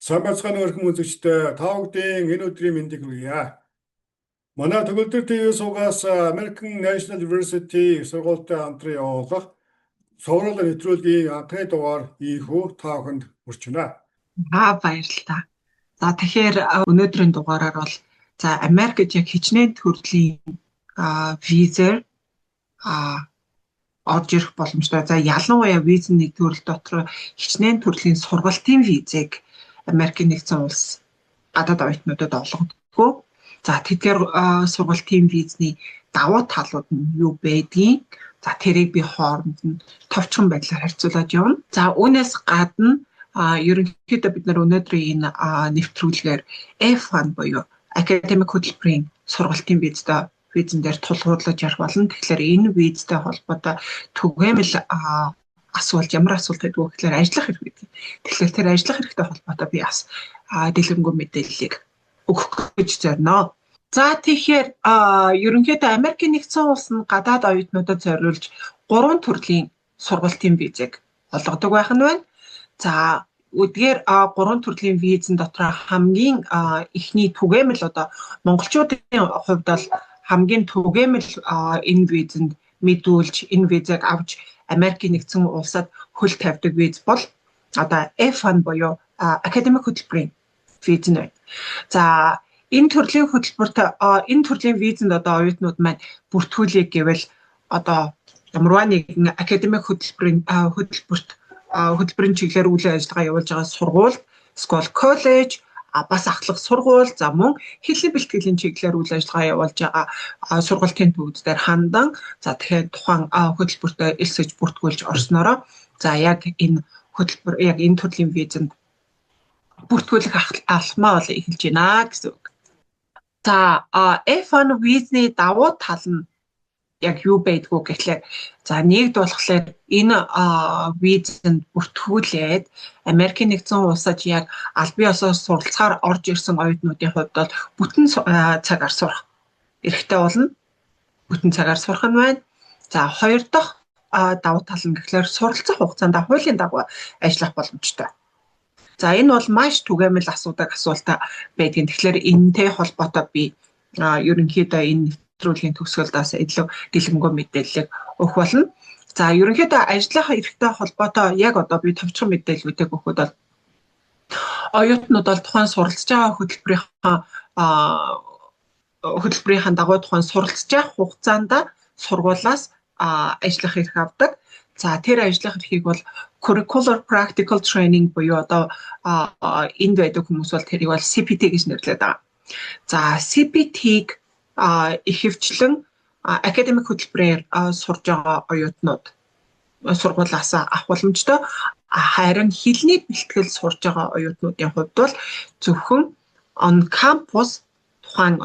Сайн байцгаана өрхөн үзэгчдээ та бүдийн энэ өдрийн мэндийг хүргье. Манай төгөлдөр ТV-суугаас American National University сургуультай хамтран явуулах Сургуулийн нэвтрүүлгийн анхны дугаар ийхүү та бүхэнд хүрч байна. Баярлалаа. За тэгэхээр өнөөдрийн дугаараар бол Америкт яг хичнээн төрлийн визээр орж ирэх боломжтой. Ялангуяа визийн нэг төрөл дотор хичнээн төрлийн сургалтын визийг Америкийн нэгдсэн улс гадаад оюутнуудад олгодог. Тэдгээр сургалтын визний давуу талууд нь юу байдгийг тэрийг би хооронд нь товчхон байдлаар харьцуулаад явна. Үүнээс гадна ерөнхийдөө бид нар өнөөдрийн энэ нэвтрүүлгээр F1 буюу академик хөтөлбөрийн сургалтын визэн дээр тулгуурлаж ярих болно. Тэгэхээр энэ визтэй холбоотой түгээмэл асуулт ямар асуулт гэдэг вэ гэхээр ажиллах хэрэг гэдэг. Тэгэхээр тэр ажиллах хэрэгтэй холбоотой би бас дэлгэрэнгүй мэдээллийг өгөх гэж зорно. Тэгэхээр ерөнхийдөө Америкийн нэгдсэн улс нь гадаад оюутнуудад зориулж 3 төрлийн сургалтын визийг олгодог байх нь байна. Үдгээр 3 төрлийн визэн дотор хамгийн ихний түгээмэл монголчуудын хувьд бол хамгийн түгээмэл энэ визэнд мэдүүлж энэ визийг авч Америкийн нэгдсэн улсад хөл тавьдаг виз бол F1 буюу академик хөтөлбөрийн виз нь байна. Энэ төрлийн хөтөлбөрт энэ төрлийн визэнд оюутнууд маань бүртгүүлэх гэвэл ямарваа нэгэн академик хөтөлбөрийн чиглэлээр үйл ажиллагаа явуулж байгаа сургууль, скол коллеж, бас ахлах сургууль, мөн хэлний бэлтгэлийн чиглэлээр үйл ажиллагаа явуулж байгаа сургуулийн төвүүдээр хандан тэгэхээр тухайн хөтөлбөртөө элсэж бүртгүүлж орсноороо яг энэ хөтөлбөр яг энэ төрлийн визэнд бүртгүүлэх алхмаа бол эхэлж байна гэсэн үг. F1 визний давуу тал нь яг юу байдгүй гэхлээр нэгд болохоор энэ визэнд бүртгүүлээд Америкийн нэгдсэн улсад яг аль бие осоос суралцахаар орж ирсэн оюутнуудын хувьд бол бүтэн цагаар сурах эрхтэй болно. Бүтэн цагаар сурах нь байна. Хоёр дахь давуу тал нь гэхлээр суралцах хугацаанд хуулийн дагуу ажиллах боломжтой. Энэ бол маш түгээмэл асуулт байдгийн. Тэгэхээр энэтэй холбоотой би ерөнхийдөө энэ нэвтрүүлгийн төгсгөлдөөс илүү дэлгэнгүй мэдээлэл өгөх болно. Ерөнхийдөө ажиллах эрхтэй холбоотой яг би товчхон мэдээллүүдийг өгөхөд бол оюутнууд бол тухайн суралцж байгаа хөтөлбөрийн дагуу тухайн суралцж байгаа хугацаанд сургуулиас ажиллах эрх авдаг. Тэр ажиллах эрхийг бол curricular practical training буюу энд байдаг хүмүүс бол тэрийг бол CPT гэж нэрлэдэг байгаа. CPT-г ихэвчлэн академик хөтөлбөрээр сурж байгаа оюутнууд сургуулиас авах боломжтой. Харин хэлний бэлтгэл сурж байгаа оюутнуудын хувьд бол зөвхөн on campus тухайн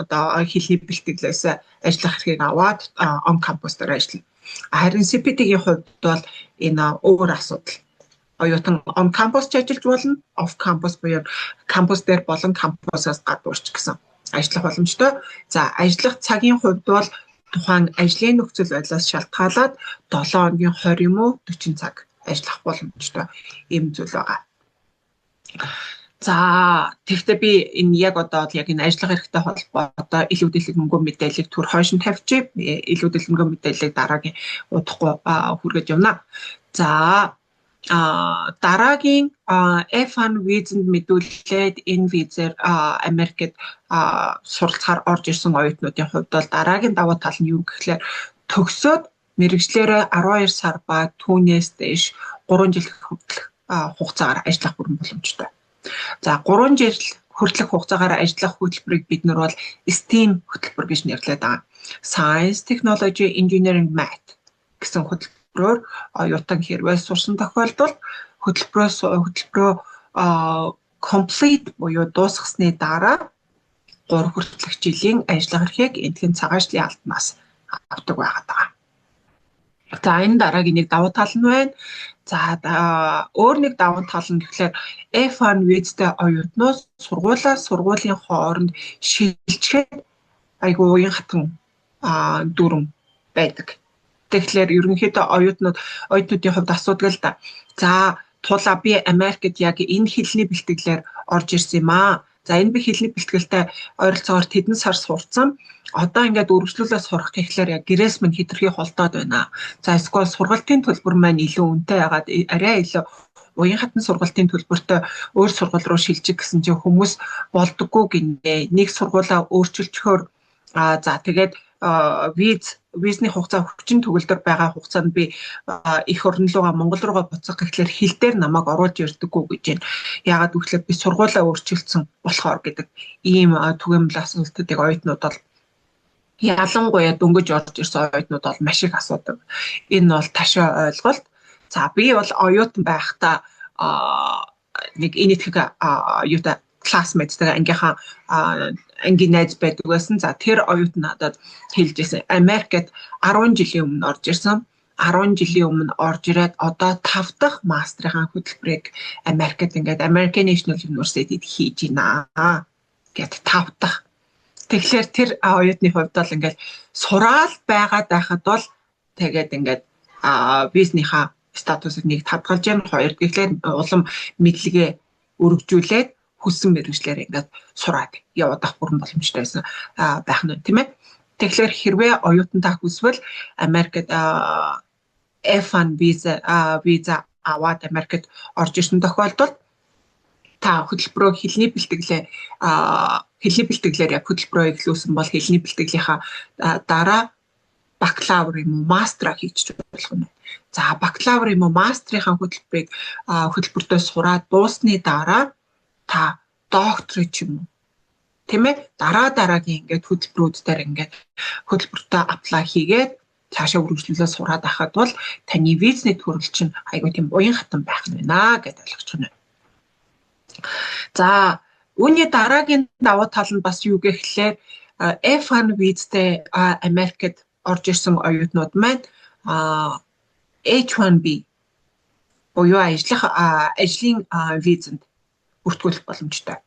хэлний бэлтгэлээс ажиллах эрхийг аваад on campus дээр ажиллана. Харин CPT-гийн хувьд бол энэ өөр асуудал. Оюутан on campus ажиллаж болно, off campus буюу кампус дээр болон кампусаас гадуурч гэсэн ажиллах боломжтой. Ажиллах цагийн хувьд бол тухайн ажлын нөхцөл байдлаас шалтгаалаад 7 хоногийн 20 юм уу 40 цаг ажиллах боломжтой ийм зүйл байгаа. Тэгэхдээ би энэ яг энэ ажиллах эрхтэй холбоотой илүү дэлгэнгүй мэдээллийг түр хойш нь тавьчих. Илүү дэлгэнгүй мэдээллийг дараагийн удахгүй хүргэж явна. Дараагийн F1 визэнд мэдүүлээд энэ визээр Америкт суралцахаар орж ирсэн оюутнуудын хувьд бол дараагийн давуу тал нь юу гэхлээр төгсөөд мэргэжлээрээ 12 сар ба түүнээс дээш 3 жил хүртэлх хугацаагаар ажиллах бүрэн боломжтой. 3 жил хүртэлх хугацаагаар ажиллах хөтөлбөрийг бид нар бол STEAM хөтөлбөр гэж нэрлэдэг байгаа. Science, Technology, Engineering, Math гэсэн хөтөлбөрөөр оюутан хэрвээ сурсан тохиолдолд хөтөлбөрөө complete буюу дуусгасны дараа 3 хүртэлх жилийн ажиллах эрхийг эндхийн цагаачлалын албанаас авдаг байгаа. Энэ дараагийн нэг давуу тал нь байна. Өөр нэг давуу тал нь гэхлээр F1 визтэй оюутнууд сургуулийн хооронд шилжихэд айгүй уян хатан дүрм байдаг. Тэгэхээр ерөнхийдөө оюутнуудын хувьд асуудаг л да. Тулаа би Америкт яг энэ хэлний бэлтгэлээр орж ирсэн юм аа. За энэ би хэлний бэлтгэлтэй ойролцоогоор тэдэн сар сурцсан. Одоо ингээд үргэлжлүүлээ сурах гэхлээр яг гэрээс минь хэтэрхий холдоод байна. За эсвэл сургалтын төлбөр маань илүү үнэтэй байгаад арай илүү уян хатан сургалтын төлбөртөө өөр сургууль руу шилжих гэсэн чинь хүмүүс болдоггүй гинэ. Нэг сургуулаа өөрчилчихөөр за тэгээд визний хугацаа хүчин төгөлдөр байгаа хугацаанд би их орн руугаа Монгол руугаа буцах гэхлээр хил дээр намайг оруулж ирдэггүй гэж байна. Яагаад гэвэл би сургуулаа өөрчилсөн болохоор гэдэг ийм түгээмэл асуултуудыг оюутнууд бол ялангуяа дөнгөж орж ирсэн оюутнууд бол маш их асуудаг. Энэ бол ташаа ойлголт. За би бол оюутан байхдаа нэг энэ их юутай классмейттэйгээ ангийнхаа ангийн найз байдаг байсан. За тэр оюутан надад хэлж ирсэн. Америкт 10 жилийн өмнө орж ирсэн. 10 жилийн өмнө орж ирээд одоо 5 дахь мастрын хөтөлбөрийг Америкт ингээд American National University-д хийж байна гэт 5 дахь. Тэгэхээр тэр оюутны хувьд бол ингээд сураал байгаад байхад бол тэгээд ингээд визнийхаа статусыг нэг тавтгалж яана, хоёр гэхлээр улам мэдлэгээ өргөжүүлээд хүссэн мэргэжлэр ингээд сураад яваад авах бүрэн боломжтой байсан байх нь тийм ээ. Тэгэхээр хэрвээ оюутантаа хүсвэл Америкт F1 виза аваад Америкт орж ирсэн тохиолдолд та хөтөлбөрөө хэлний бэлтгэлээр яг хөтөлбөрөө эхлүүлсэн бол хэлний бэлтгэлийнхаа дараа бакалавр юм уу мастера хийчих болох юм. За бакалавр юм уу мастрынхаа хөтөлбөртөө сураад дуусны дараа та докторч юм уу тийм ээ дараагийн ингээд хөтөлбөрүүд дээр ингээд хөтөлбөртөө аплай хийгээд цаашаа үргэлжлүүлээ сураад ахад бол таны визний төрөл чинь айгүй тийм уян хатан байх нь байна гэдээ ойлгож байна. За үүний дараагийн давуу тал нь бас юу гэхлээр F1 визтэй Америкт орж ирсэн оюутнууд маань H1B буюу ажлын визэнд бүртгүүлэх боломжтой.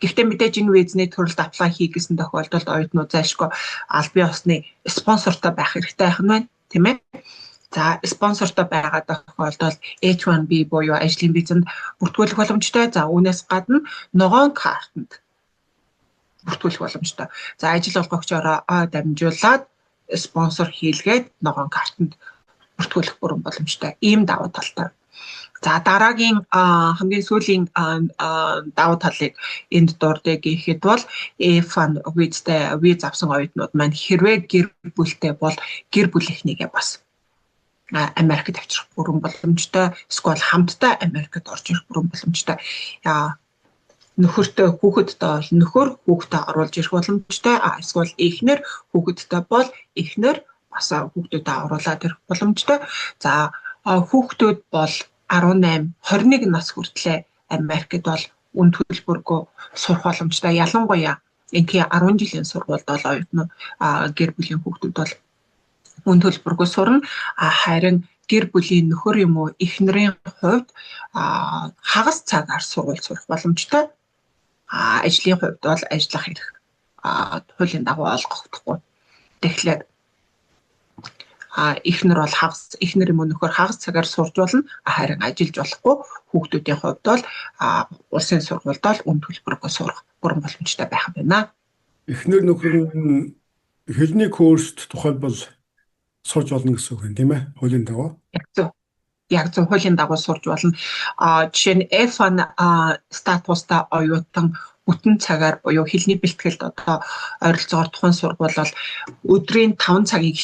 Гэхдээ мэдээж энэ визний төрөлд аплай хийх гэсэн тохиолдолд оюутнууд зайлшгүй аль бие усны спонсортой байх хэрэгтэй байх нь байна, тийм ээ. За спонсортой байгаа тохиолдолд H1B буюу ажлын визэнд бүртгүүлэх боломжтой. За үүнээс гадна ногоон картанд бүртгүүлэх боломжтой. За ажил олгогчороо дамжуулаад спонсор хийлгээд ногоон картанд бүртгүүлэх бүрэн боломжтой. Ийм давуу талтай. За дараагийн хамгийн сүүлийн давуу талыг энд дурдъя гэхэд бол F1 визтэй виз авсан оюутнууд маань хэрвээ гэр бүлтэй бол гэр бүлийнхнийгээ бас Америкт авчрах бүрэн боломжтой. Эсвэл хамтдаа Америкт орж ирэх бүрэн боломжтой. Нөхөртэй хүүхэдтэй бол нөхөр хүүхдээ оруулж ирэх боломжтой. Эсвэл эхнэр хүүхэдтэй бол эхнэр бас хүүхдүүдэд оруулаад ирэх боломжтой. За хүүхдүүд бол 18, 21 нас хүртлээр Америкт бол үн төлбөргүй сурах боломжтой. Ялангуяа энэхий 10 жилийн сургуульд бол оюутнууд гэр бүлийн хүүхдүүд бол үн төлбөргүй сурна. Харин гэр бүлийн нөхөр юм уу эхнэрийн хувьд хагас цагаар сургууль сурах боломжтой. Ажлын хувьд бол ажиллах хэрэг хуулийн дагуу олгохдохгүй. Тэгэхээр эхнэр бол эхнэр юм уу нөхөр хагас цагаар сурж болно. Харин ажиллаж болохгүй. Хүүхдүүдийн хувьд бол улсын сургуульд бол үн төлбөргүй сурах бүрэн боломжтой байх юм байна. Эхнэр нөхөр нь хэлний курст тухайлбал сурж болно гэсэн үг юм тийм ээ? Хуулийн дагуу. Яг зөв хуулийн дагуу сурж болно. Жишээ нь F1 статустай оюутан бүтэн цагаар буюу хэлний бэлтгэлд одоо ойролцоогоор тухайн сургууль бол өдрийн 5 цагийг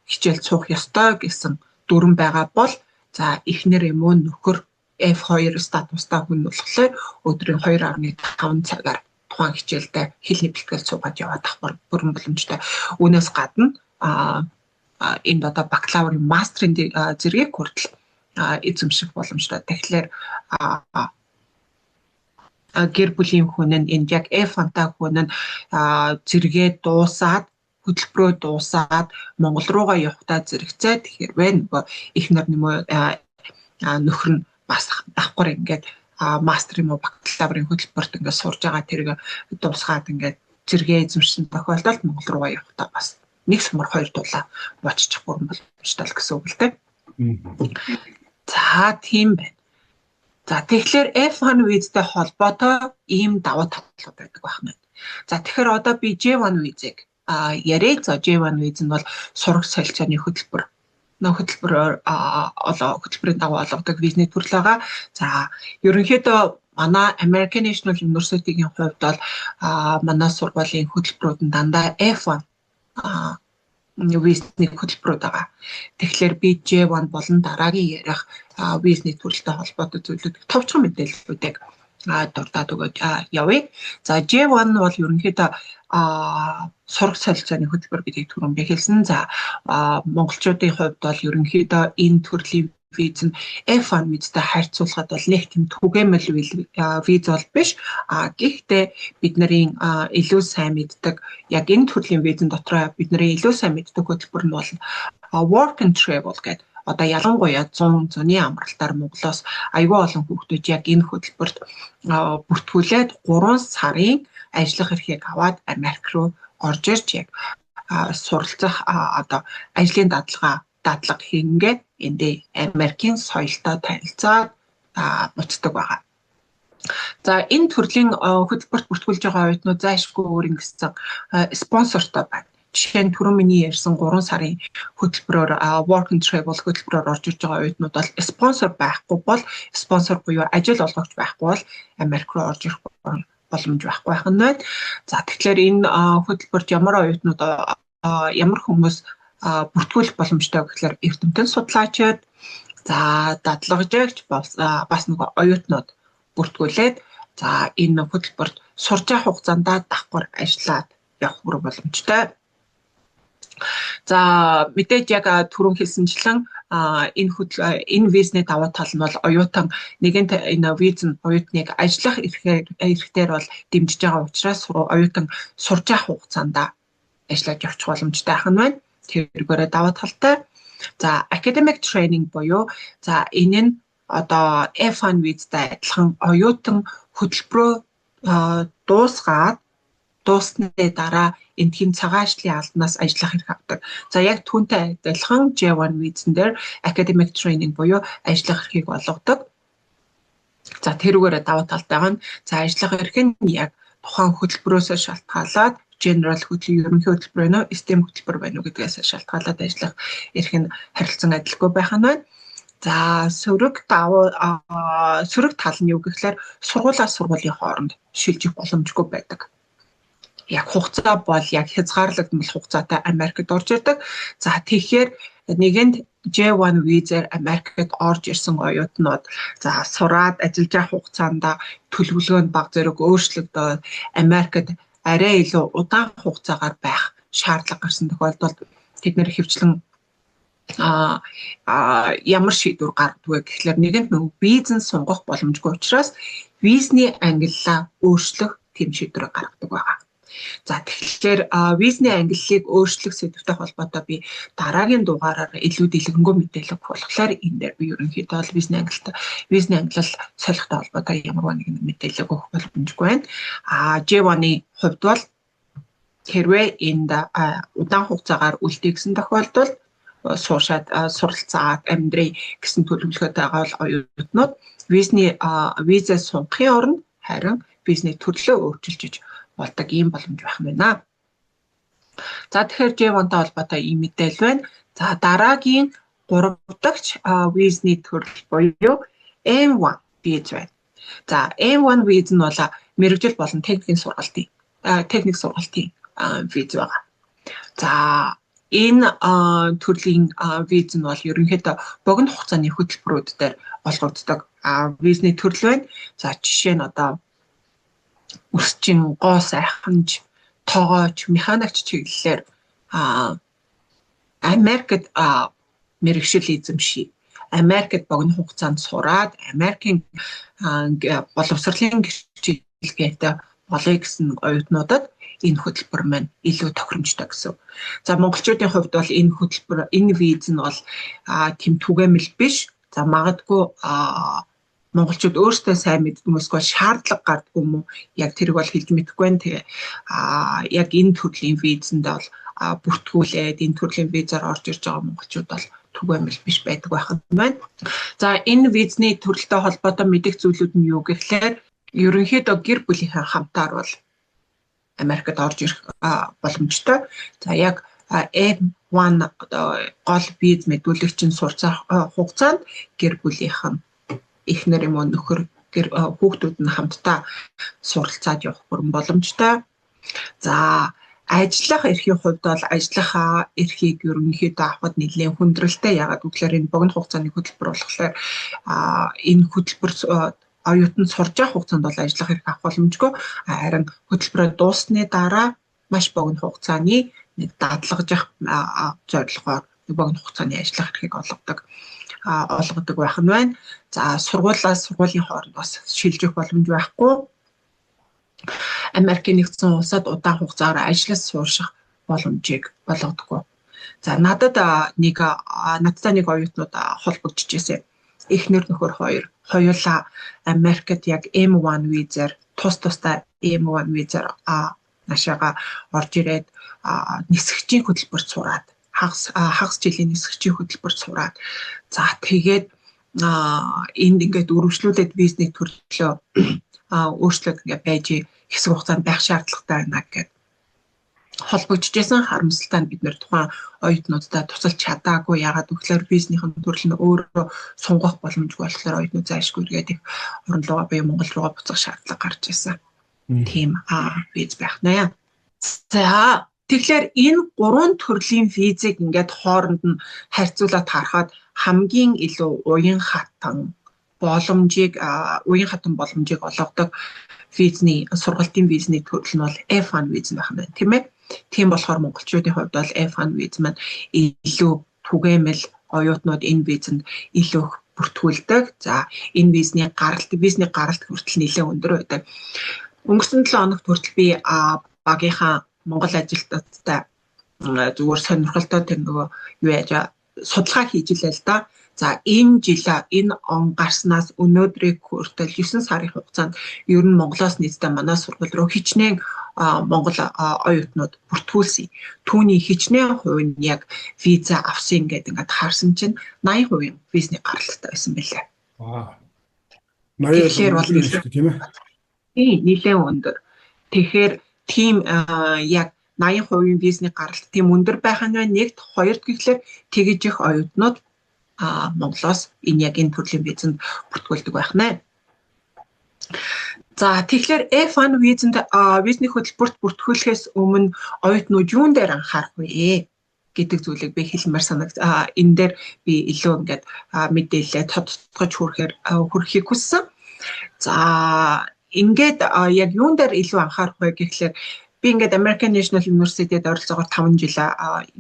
хичээл суух ёстой гэсэн дүрэн байгаа бол за эхнэр юм уу нөхөр F2 статустай хүн болохоор өдрийн 2.5 цагаар тухайн хичээлдээ хэлний бэлтгэл суугаад яваад авах бүрэн боломжтой. Үүнээс гадна энэ одоо бакалаврын мастрын зэргийг хүртэл эзэмших боломжтой. Тэгэхээр гэр бүлийн хүн нь энд яг F1-тай хүн нь зэрэгээ дуусаад хөтөлбөрөө дуусаад Монгол руугаа явахдаа зэрэгцээ тэгэхээр нөгөө эхнэр нөхөр нь бас давхар ингээд мастер юм уу бакалаврын хөтөлбөрт ингээд сурж байгаа тэрийг дуусгаад ингээд зэрэгээ эзэмшсэн тохиолдолд Монгол руугаа явахдаа бас нэг сумар хоёр дулаа боччих бүрэн боломжтой гэсэн үг л дээ. За тийм байна. За тэгэхээр F1 визтэй холбоотой ийм давуу талууд байдаг байна. За тэгэхээр одоо би J1 визийг яриа. За J1 виз нь бол сурах солилцооны хөтөлбөр. Хөтөлбөрийн дагуу олгодог визний төрөл байгаа. За ерөнхийдөө манай American National University-гийн хувьд бол манай сургуулийн хөтөлбөрүүд нь дандаа F1 визний хөтөлбөрүүд байгаа. Тэгэхээр би J1 болон дараагийн ярих визний төрөлтэй холбоотой зүйлүүдийг товчхон мэдээллүүдийг дурдаад өгөөд явъя. За J1 бол ерөнхийдөө сурах солилцооны хөтөлбөр гэдгийг түрүүн би хэлсэн. За монголчуудын хувьд бол ерөнхийдөө энэ төрлийн виз нь F1 визтэй харьцуулахад бол нэг тийм түгээмэл виз бол биш. Гэхдээ бидний илүү сайн мэддэг яг энэ төрлийн визэн дотор бидний илүү сайн мэддэг хөтөлбөр нь бол work and travel гэдэг. Одоо ялангуяа 100 зуны амралтаар Монголоос аюул олон хүүхдүүд яг энэ хөтөлбөрт бүртгүүлээд 3 сарын ажиллах эрхийг аваад Америк руу орж ирж яг суралцах одоо ажлын дадлага хийгээд эндээ Америкийн соёлтой танилцаад буцдаг байгаа. За энэ төрлийн хөтөлбөрт бүртгүүлж байгаа оюутнууд зайлшгүй өөр ингэсэн спонсортой байна. Жишээ нь түрүүн миний ярьсан 3 сарын хөтөлбөрөөр work and travel хөтөлбөрөөр орж ирж байгаа оюутнууд бол спонсор байхгүй бол спонсор буюу ажил олгогч байхгүй бол Америк руу орж ирэх боломж байхгүй байх нь байна. За тэгэхээр энэ хөтөлбөрт ямар оюутнууд ямар хүмүүс бүртгүүлэх боломжтой гэхээр эрдэмтэн судлаачид за дадлагжаагч бас нэг оюутнууд бүртгүүлээд за энэ хөтөлбөрт сурч явах хугацаанд давхар ажиллаад явах боломжтой. За мэдээж яг түрүүн хэлсэнчлэн энэ визний давуу тал нь бол оюутан нэгэнт энэ виз нь оюутныг ажиллах эрхтээр бол дэмжиж байгаа учраас оюутан сурч явах хугацаанд ажиллаж явах боломжтой байх нь байна. Тэргээрээ давуу талтай. За academic training буюу за энэ нь одоо F1 визтэй адилхан оюутан хөтөлбөрөө дуусны дараа эндхийн цагаан ажлын албанаас ажиллах хэрэг авдаг. За яг түүнтэй адилхан J1 визэн дээр academic training буюу ажиллах эрхийг олгодог. За тэрүүгээрээ давуу талтайгаа нь за ажиллах эрх нь яг тухайн хөтөлбөрөөс шалтгаалаад general ерөнхий хөтөлбөр байна уу, STEM хөтөлбөр байна уу гэдгээс шалтгаалаад ажиллах эрх нь харилцан адилгүй байх нь байна. За сөрөг тал нь юу гэхээр сургуулиас сургуулийн хооронд шилжих боломжгүй байдаг. Яг хугацаа бол яг хязгаарлагдмал хугацаатай Америкт орж ирдэг. За тэгэхээр нэгэнд J1 визээр Америкт орж ирсэн оюутнууд за сураад ажиллаж явах хугацаанд төлөвлөгөөнд баг зэрэг өөрчлөгдөөд Америкт арай илүү удаан хугацаагаар байх шаардлага гарсан тохиолдолд тэд нэр хөвчлэн ямар шийдвэр гаргадаг вэ гэхээр нэгэнд нөгөө визэн сунгах боломжгүй учраас визний ангиллаа өөрчлөх тэм шийдвэрийг гаргадаг байгаа. За тэгэхээр визний ангиллыг өөрчлөх сэдвтэй холбоотой би дараагийн дугаараар илүү дэлгэнгүй мэдээлэл болохоор энэ дээр би ерөнхийдөө визний ангиллал солихтой холбоотой ямар нэгэн мэдээлэл өгөх боломжгүй байна. J1-ийн хувьд бол хэрвээ энд удаан хугацаагаар үлдээгсэн тохиолдолд суушаад суралцаад амьдрий гэсэн төлөвлөгөөтэй байгаа бол оюутнууд визээ сунгахын оронд харин визний төрлөө өөрчилж болдог ийм боломж байх юм байна. За тэгэхээр J1-тай холбоотой ийм мэдээлэл байна. За дараагийн 3 дахь визний төрөл буюу M1 виз байна. За M1 виз нь бол мэргэжил болон техник сургалтын виз байгаа. За энэ төрлийн виз нь бол ерөнхийдөө богино хугацааны хөтөлбөрүүд дээр олгогддог визний төрөл байна. За жишээ нь одоо өсчин, гоо сайханч, тоогооч, механикч чиглэлээр Америкт мэргэжил эзэмшиж, Америкт богино хугацаанд сураад, Америкийн боловсролын гэрчлэгээтэй болъё гэсэн оюутнуудад энэ хөтөлбөр маань илүү тохиромжтой гэсэн. За монголчуудын хувьд бол энэ виз нь бол тэм түгээмэл биш. За магадгүй монголчууд өөрсдөө сайн мэддэгмээс шаардлага гардгүй юм уу? Яг тэрийг бол хэлж мэдэхгүй байна. Тэгээ яг энэ төрлийн визэнд бол бүртгүүлээд энэ төрлийн визээр орж ирж байгаа монголчууд бол түгээмэл биш байдаг байх нь байна. За энэ визний төрөлтэй холбоотой мэдих зүйлүүд нь юу гэхээр ерөнхийдөө гэр бүлийнхээ хамтаар бол Америкт орж ирэх боломжтой. За яг F1 гол виз мэдүүлэгчийн сурцах хугацаанд гэр бүлийнхэн эхнэр юм уу нөхөр хүүхдүүд нь хамтдаа суралцаад явах бүрэн боломжтой. За ажиллах эрхийн хувьд бол ажиллах эрхийг ерөнхийдөө авахд нэлээд хүндрэлтэй. Ягаад гэвэл энэ богино хугацааны хөтөлбөр болохоор энэ хөтөлбөр оюутан сурж явах хугацаанд бол ажиллах эрх авах боломжгүй. Харин хөтөлбөрөө дууссаны дараа маш богино хугацааны нэг дадлагжих зорилгоор богино хугацааны ажиллах эрхийг олгодог байх нь байна. За сургуулиас сургуулийн хооронд бас шилжих боломж байхгүй. Америкийн нэгдсэн улсад удаан хугацаагаар ажиллаж суурших боломжийг олгодоггүй. За надтай нэг оюутнууд холбогдож ирсэн. Эхнэр нөхөр хоёулаа Америкт яг M1 визээр тусдаа M1 визээр нашаага орж ирээд нисгчийн хөтөлбөрт сураад хагас жилийн нисгчийн хөтөлбөрт сураад за тэгээд энд ингээд үргэлжлүүлээд визний төрлөө өөрчлөлт ингээд байж хэсэг хугацаанд байх шаардлагатай байна гэдэг холбогдож байсан. Харамсалтай нь бид нэр тухайн оюутнуудтай тусалж чадаагүй. Ягаад гэвэл визнийхэн төрөл нь өөрөө сунгах боломжгүй болохоор оюутнууд зайлшгүй эргээд их орон руугаа буюу Монгол руугаа буцах шаардлага гарч ирсэн. Тийм виз байх нэ. За тэгэхээр энэ гурван төрлийн визийг ингээд хооронд нь харьцуулаад харахад хамгийн илүү уян хатан боломжийг олгодог сургалтын визний төрөл нь бол F1 виз байх нь байна, тийм ээ. Тийм болохоор монголчуудын хувьд бол F1 виз маань илүү түгээмэл оюутнууд энэ визэнд илүү их бүртгүүлдэг. За энэ визний гаралт хүртэл нэлээд өндөр байдаг. Өнгөрсөн 7 хоногт хүртэл би багийнхаа Монгол ажилтнуудтай зүгээр сонирхолтой тэр нөгөө юу яаж судалгаа хийж илээ л да. За энэ он гарснаас өнөөдрийг хүртэл 9 сарын хугацаанд ер нь Монголоос нийтдээ манай сургууль руу хичнээн Монгол оюутнууд бүртгүүлсэн. Түүний хичнээн хувь нь яг виза авсан гэдэг ингээд харсан чинь 80% визний гаралтай байсан байлээ. 80% тийм ээ. Нэлээд өндөр. Тэгэхээр тийм яг 80% визний гаралт тийм өндөр байх нь нэгт, хоёрт гэхлээр тэгэж их оюутнууд Монголоос энэ төрлийн визэнд бүртгүүлдэг байх нэ. За тэгэхээр F1 визний хөтөлбөрт бүртгүүлэхээс өмнө оюутнууд юун дээр анхаарах вэ гэдэг зүйлийг би хэлмээр энэ дээр би илүү ингээд мэдээлэлээ тодтогч хүрхийг хүссэн. За ингээд яг юун дээр илүү анхаарах вэ гэхлээр би ингээд American National University-д ойролцоогоор 5 жил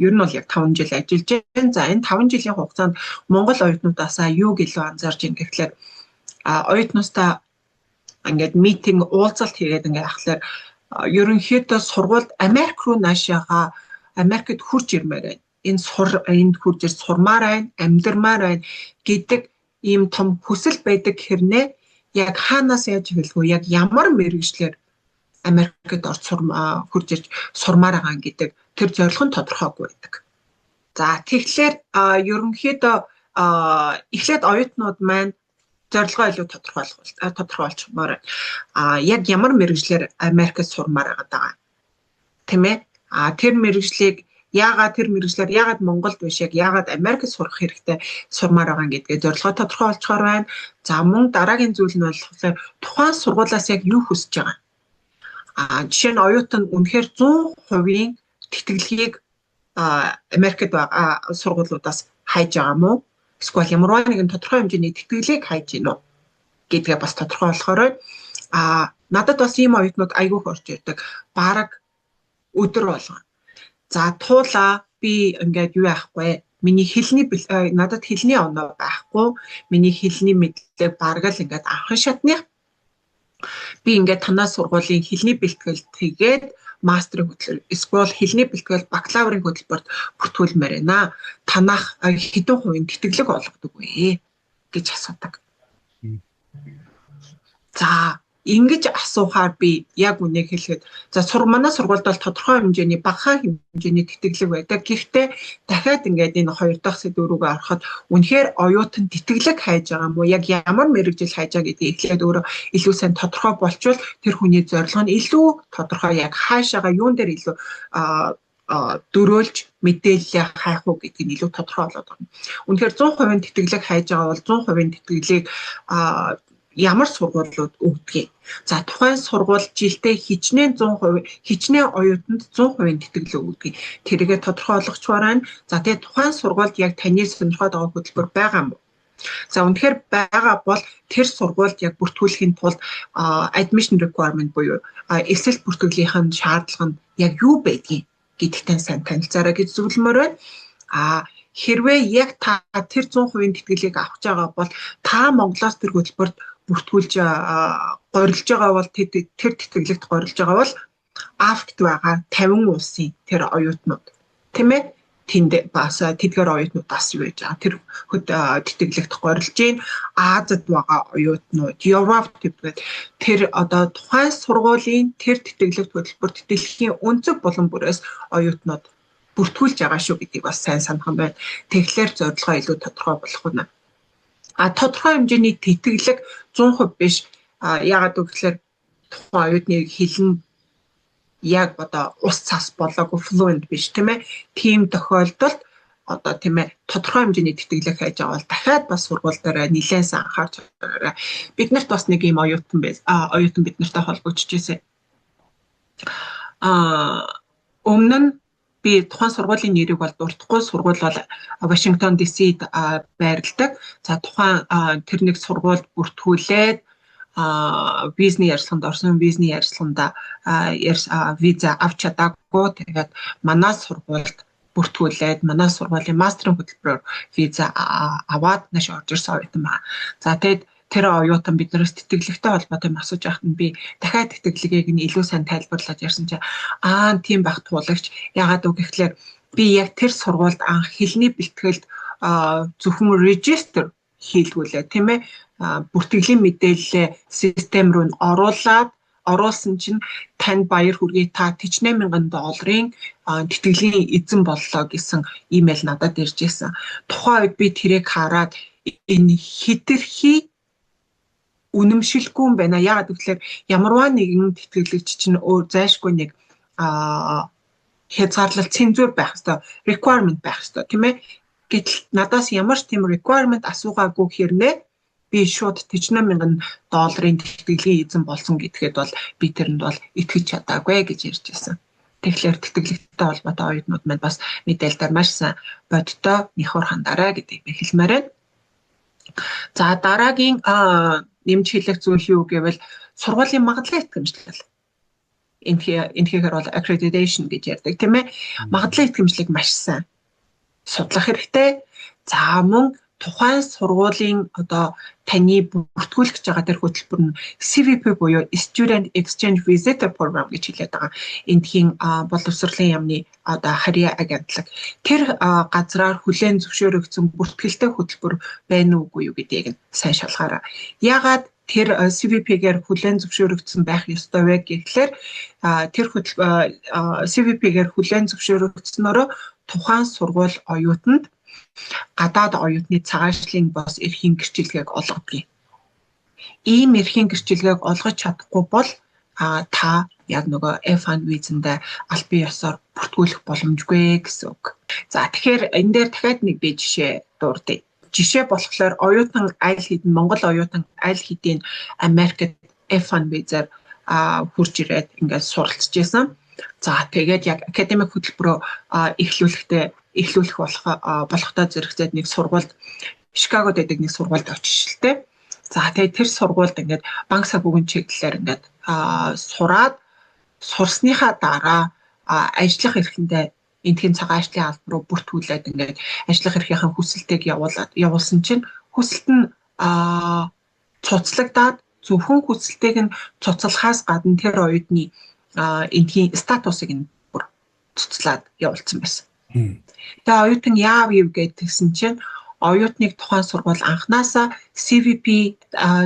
ер нь бол яг 5 жил ажиллаж байна. За энэ 5 жилийн хугацаанд Монгол оюутнуудаас юуг илүү анзаарч ийн гэхлээр оюутнуудаа ингээд митинг уулзалт хийгээд ингээд ахлаар ерөнхийдөө сургуульд Америк руу наашаага Америкт хурж ирмээр байна. Энд хурж ир сурмаар байна, амьдармаар байна гэдэг ийм том хүсэл байдаг хэрнээ яг хаанаас яаж хэлгүй яг ямар мэргэжлэр Америкт хурж ирж сурмаар байгаа гэдэг тэр зорилго нь тодорхойгүй байдаг. За тэгэхээр ерөнхийдөө эхлээд оюутнууд маань зорилгоо илүү тодорхойлчмаар яг ямар мэргэжлэр Америкт сурмаар байгаа. Тийм ээ? Тэр мэргэжлийг яагаад Монголд биш яг яагаад Америкт сурах хэрэгтэй сурмаар байгаа гэдгээ зорилгоо тодорхойлцохоор байна. За мөн дараагийн зүйл нь болохоор тухайн сургуулиас яг юу хүсэж байгаа. Жишээ нь оюутан үнэхээр 100% тэтгэлгийг Америкт байгаа сургуулиудаас хайж байгаа мó? Эсвэл ямар нэгэн тодорхой хэмжээний тэтгэлгийг хайж гинэ үү гэдгээ бас тодорхойлохоор надад бас ийм оюутнууд айгүйх орж ирдэг. Бараг өдөр болгон. За туулаа би ингээд юу яахгүй. Миний надад хэлний оноо байхгүй. Миний хэлний мэдлэг бараг л ингээд анхан шатных. Би ингээд танаа сургуулийн хэлний бэлтгэл тэгээд мастрын хөтөлбөр эсвэл хэлний бэлтгэл бакалаврын хөтөлбөрт бүртгүүлмээр байна. Танах хэдэн хувийн тэтгэлэг олгодог вэ гэж асуудаг. За ингэж асуухаар би яг үнийг хэлэхэд манай сургуульд бол тодорхой хэмжээний багахан хэмжээний тэтгэлэг байдаг. Гэхдээ дахиад ингээд энэ хоёр дахь сэдв рүүгээ ороход үнэхээр оюутан тэтгэлэг хайж байгаа юм уу? Яг ямар мэрэгжил хайж байгаа гэдгийг эхлээд өөрөө илүү сайн тодорхой болчвол тэр хүний зорилго нь илүү тодорхой яг хаашаага юун дээр илүү дөрөөлж мэдээлэл хайх уу гэдгийг нь илүү тодорхой болоод байна. Үнэхээр 100% тэтгэлэг хайж байгаа бол 100% тэтгэлгийг ямар сургуулиуд өгдөг. За тухайн сургууль жилдээ хичнээн оюутанд 100% тэтгэлэг өгдөг. Тэргээ тодорхой болгочвараа. За тэгээ тухайн сургуульд яг таны сонирхоод байгаа хөтөлбөр байгаа юм уу? За үнэхээр байгаа бол тэр сургуульд яг бүртгүүлэхийн тулд admission requirement буюу эсэлт бүртгэлийн шаардлага нь яг юу байдгийг гэдэгтэй сайн танилцаарай гэж зөвлөмөр байна. Хэрвээ яг та тэр 100% тэтгэлгийг авах байгаа бол та Монголоос тэр хөтөлбөрт бүртгүүлж горилж байгаа бол тэр тэтгэлэгт горилж байгаа бол Африкт байгаа 50 улсын тэр оюутнууд тийм ээ тэнд бас тэдгээр оюутнуудаас юу байж байгаа тэр тэтгэлэгт горилж гин Азад байгаа оюутнууд Европт гэдэг тэр одоо тухайн сургуулийн тэр тэтгэлэгт хөтөлбөрт дэлхийн өнцөг булан бүрээс оюутнууд бүртгүүлж байгаа шүү гэдгийг бас сайн санах юм байна. Тэгэхээр зорилгоо илүү тодорхой болох нь. Тодорхой хэмжээний тэтгэлэг 100% биш. Яагаад гэвэл тухайн оюутныг хэлнэ яг одоо ус цас болоогүй fluent биш тийм ээ. Тийм тохиолдолд одоо тийм ээ тодорхой хэмжээний тэтгэлэг хайж байгаа бол дахиад бас сургууль дээр нэлээд анхаарч байгаарай. Бид нарт бас нэг юм оюутан бид нартай холбогдож ирсэн. Өмнө нь би тухайн сургуулийн нэрийг бол дуртахгүй. Сургууль бол Вашингтон DC-д байрладаг. За тухайн тэр нэг сургуульд бүртгүүлээд визний ярилцлаганд орсон. Визний ярилцлаганда виза авч чадаагүй. Тэгээд манай сургуульд бүртгүүлээд манай сургуулийн мастерын хөтөлбөрөөр виза аваад нааш орж ирсэн оюутан байна. За тэгээд тэр оюутан биднээс тэтгэлэгтэй холбоотой юм асууж байхад нь би дахиад тэтгэлгийг нь илүү сайн тайлбарлаад ярьсан чинь тийм байх туулагч ягаад үг гэхлээр би яг тэр сургуульд анх хэлний бэлтгэлд зөвхөн регистр хийлгүүлээ тийм ээ бүртгэлийн мэдээлэлээ систем руу нь оруулсан чинь танд баяр хүргэе та $8,000 тэтгэлийн эзэн боллоо гэсэн имэйл надад ирж ирсэн. Тухайн үед би тэрийг хараад энэ хэтэрхий үнэмшилгүй юм байна. Яагаад гэвэл ямарваа нэгэн тэтгэлэгч чинь зайшгүй нэг хязгаарлалт цензур байх ёстой, requirement байх ёстой тийм ээ. Гэтэл надаас ямар ч тийм requirement асуугаагүй хэрнээ би шууд $8,000 тэтгэлгийн эзэн болсон гэдгээд бол би тэрэнд бол итгэж чадаагүй гэж ярьж байсан. Тэгэхээр тэтгэлэгтэй холбоотой оюутнууд маань бас мэдээлэлээр маш сайн бодтой нөхөр хандаарай гэдгийг би хэлмээр байна. За дараагийн нэмж хэлэх зүйл юу гэвэл сургуулийн магадлалын итгэмжлэл. Энэхээр бол accreditation гэж ярьдаг тийм ээ. Магадлалын итгэмжлэлийг маш сайн судлах хэрэгтэй. За мөн тухайн сургуулийн одоо таны бүртгүүлэх гэж байгаа тэр хөтөлбөр нь CVP буюу Student Exchange Visitor Program гэж хэлээд байгаа. Эндхийн боловсролын яамны одоо харьяа агентлаг. Тэр газраар хүлээн зөвшөөрөгдсөн бүртгэлтэй хөтөлбөр байна уугүй юу гэдгийг сайн шалгаарай. Ягаад тэр CVP-гээр хүлээн зөвшөөрөгдсөн байх ёстой вэ гэхлээр тэр CVP-гээр хүлээн зөвшөөрөгдсөнөөрөө тухайн сургууль оюутанд гадаад оюутны цагаачлалын бос эрхийн гэрчилгээг олгодог. Ийм эрхийн гэрчилгээг олгож чадахгүй бол та яг нөгөө F1 визэндээ аль бие ёсоор бүртгүүлэх боломжгүй гэсэн үг. За тэгэхээр энэ дээр дахиад нэг би жишээ дурдъя. Жишээ болохоор оюутан Монгол оюутан аль хэдийн Америкт F1 визээр хурж ирээд ингээд суралцж байсан. За тэгээд яг академик хөтөлбөрөө эхлүүлэх болохтой зэрэгцээд нэг сургуульд Чикагод байдаг нэг сургуульд очиж шилтэй. За тэгээд тэр сургуульд ингээд банк санхүүгийн чиглэлээр ингээд сураад сурсныхаа дараа ажиллах эрхэндээ эндхийн цагаан ажлын албар руу бүртгүүлээд ингээд ажиллах эрхийнхээ хүсэлтийг явуулсан чинь хүсэлт нь цуцлагдаад зөвхөн хүсэлтийг нь цуцлахаас гадна тэр оюутны эндхийн статусыг нь бүр цуцлаад явуулсан байсан. Тэгээ оюутан яав гэдгсэн чинь оюутныг тухайн сургууль анханасаа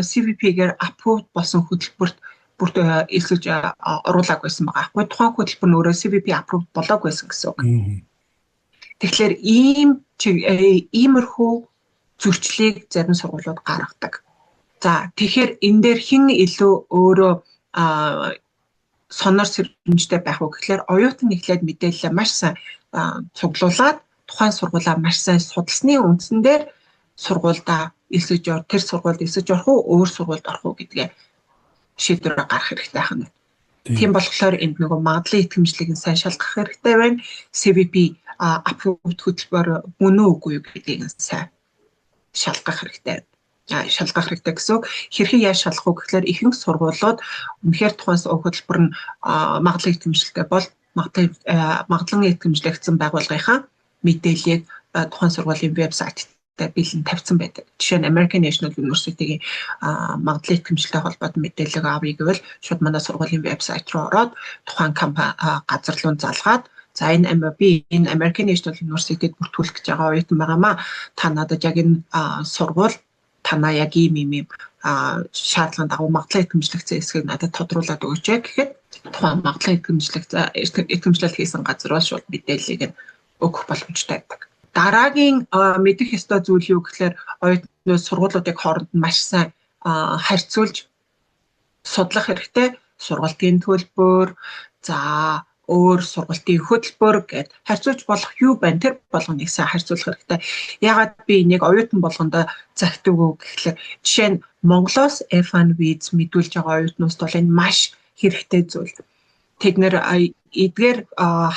CVP-гээр approved болсон хөтөлбөрт бүрт элсэж оруулаг байсан байгаа байхгүй. Тухайн хөтөлбөр нь өөрөө CVP approve болоог байсан гэсэн үг. Тэгэхээр иймэрхүү зөрчлийг зарим сургуулиуд гаргадаг. За тэгэхээр энэ дээр хэн илүү өөрөө сонор сэрэмжтэй байх вэ гэхээр оюутан эхлээд мэдээлэлээ маш сайн цуглуулад тухайн сургуулаа маш сайн судалсны үндсэн дээр сургуульдаа тэр сургуульд элсэж орох уу, өөр сургуульд орох уу гэдгээ шийдвэр гаргах хэрэгтэй байна. Тийм болохоор энд нөгөө магадлалын итгэмжлэгийг сайн шалгах хэрэгтэй байна. CVP approved хөтөлбөр мөн үгүй юу гэдгийг сайн шалгах хэрэгтэй. Шалгах хэрэгтэй гэсэн. Хэрхэн яаж шалгах вэ гэхээр ихэнх сургуулиуд үнэхээр тухайн хөтөлбөр нь магадлалын итгэмжлэгтэй бол магадлалын итгэмжлэгдсэн байгууллагынхаа мэдээллийг тухайн сургуулийн вебсайтт бэлэн тавьсан байдаг. Жишээ нь American National University-гийн магадлалын итгэмжлэлтэй холбоотой мэдээлэл авъя гэвэл шууд манай сургуулийн вебсайт руу ороод тухайн газар руу залгаад за энэ American National University-д бүртгүүлэх гэж байгаа оюутан байгаамаа. Та надад яг энэ сургууль танаа яг ийм шаардлаганд дагуу магадлалын итгэмжлэгцээ эсэхийг надад тодруулаад өгөөч гэхэд тухайн магадлалын итгэмжлэлт хийсэн газар бол шууд мэдээллийг өгөх боломжтой байдаг. Дараагийн мэдэх ёстой зүйл юу гэхээр оюутнууд сургуулиудыг хооронд нь маш сайн харьцуулж судлах хэрэгтэй. Сургалтын төлбөр, за өөр сургалтын хөтөлбөр гэд харьцуулж болох юу байна тэр болгоныг сайн харьцуулах хэрэгтэй. Яагаад би энийг оюутан болгондоо захидаг уу гэхлээр жишээ нь Монголоос F1 виз мэдүүлж байгаа оюутнууд бол энэ маш хэрэгтэй зүйл. Тэд нэр эдгээр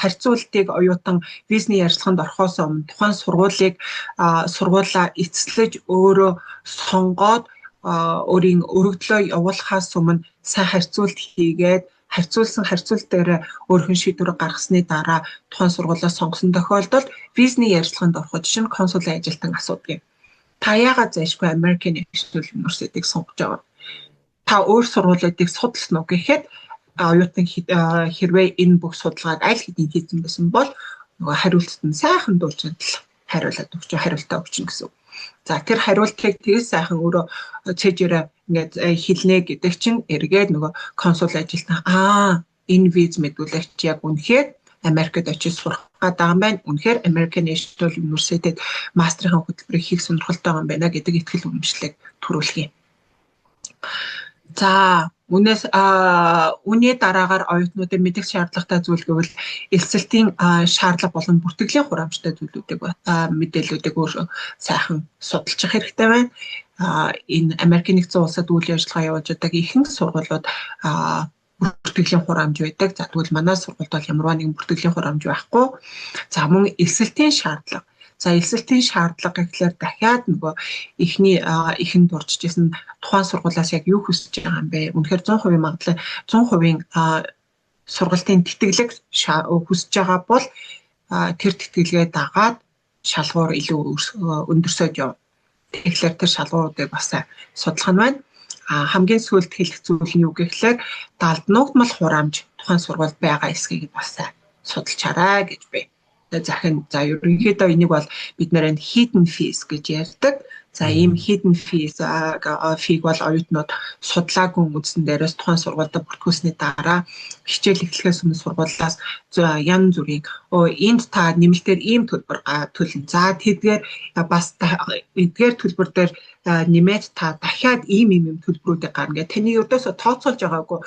харьцуултыг оюутан визний ярилцлаганд орохоос өмнө тухайн сургуулаа эцэслэж өөрөө сонгоод өөрийн өргөдлөө явуулахаас өмнө сайн харьцуулт хийгээд харьцуулсан харьцуулт дээр өөрхөн шийдвэр гаргасны дараа тухайн сургуулаа сонгосон тохиолдолд визний ярилцлаганд ороход жишээ нь консулын ажилтан асуудаг юм. Та яагаад зайлшгүй American National University-г сонгож байгаа? Та өөр сургуулиудыг судалсан уу гэхэд оюутан хэрвээ энэ бүх судалгааг аль хэдийн хийсэн байсан бол нөгөө хариултад нь сайхан дуулжаад хариултаа өгч гэсэн. За тэр хариултыг тэгээс сайхан өөрөө цэжээрээ ингээд хэлнэ гэдэг чинь эргээд нөгөө консул ажилтан энэ виз мэдүүлэгч яг үнэхээр Америкт очиж сурах гэдэг юм байна. Үнэхээр American National University-д мастрын хөтөлбөрийг хийх сонирхолтой юм байна гэдэг итгэл үнэмшлийг төрүүлэх юм. За үүний дараагаар оюутнуудын мэдэх шаардлагатай зүйл гэвэл элсэлтийн шаардлага болон бүртгэлийн хураамжтай зүйлүүдийг мэдээллүүдийг өөр сайхан судалж хэрэгтэй байна. Энэ Америкийн нэгдсэн улсад үйл ажиллагаа явуулж байгаа ихэнх сургуулиуд бүртгэлийн хураамж байдаг. За тэгвэл манай сургуульд бол ямарваа нэгэн бүртгэлийн хураамж байхгүй. За мөн элсэлтийн шаардлага. За элсэлтийн шаардлага гэхлээр дахиад нөгөө ихэнд дурчижсэн тухайн сургуулиас яг юу хүсэж байгаа юм бэ? Үнэхээр 100% магадлал 100% сургалтын тэтгэлэг хүсэж байгаа бол тэр тэтгэлгээ дагаад шалгуур илүү өндөрсөд яв. Тэгэхээр тэр шалгууруудыг бас судлах нь байна. Хамгийн сүүлд хэлэх зүйл нь юу гэхлээр далднугдмал хураамж тухайн сургуульд байгаа эсхийг бас судалчаарай гэж бай. За ерөнхийдөө энийг бол бид нэр hidden fees гэж ярьдаг. За ийм hidden fees фиг бол оюутнууд судлаагүй үндсэн дээрээс тухайн сургуульд бүртгүүлсний дараа хичээл эхлэхээс өмнө сургуулиас янз бүрийн энд та нэмэлтээр ийм төлбөр төлнө. За тэдгээр бас эдгээр төлбөр дээр нэмээд та дахиад ийм төлбөрүүдийг гарна гэх таны ердөөсөө тооцоолж байгаагүй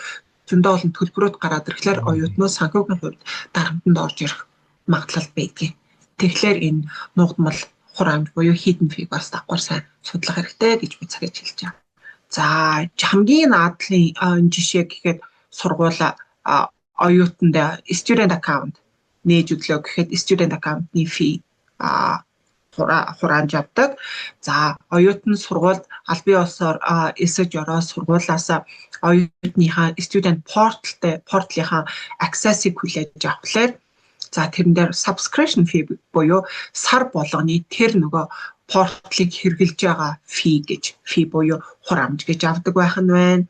зөндөө олон төлбөрүүд гараад ирэхлээр оюутнууд санхүүгийн хувьд дарамтанд орж ирэх магадлал байдгийг. Тэгэхээр энэ нугдмал хураамж буюу hidden fee бас давхар сайн судлах хэрэгтэй гэж би цагаж хэлж байгаа. За хамгийн наадлын жишээ гэхэд сургууль оюутанд student account нээж өглөө гэхэд student account-ны fee хураамж авдаг. За оюутан сургуульд аль бие усаар эсэж ороо сургуулаас оюутныхаа student portal-ийнхаа access-ийг хүлээж авахлаар за тэрэн дээр subscription fee буюу сар болгоны тэр нөгөө портлыг хэрэгжилж байгаа fee буюу хураамж гэж авдаг байх нь байна.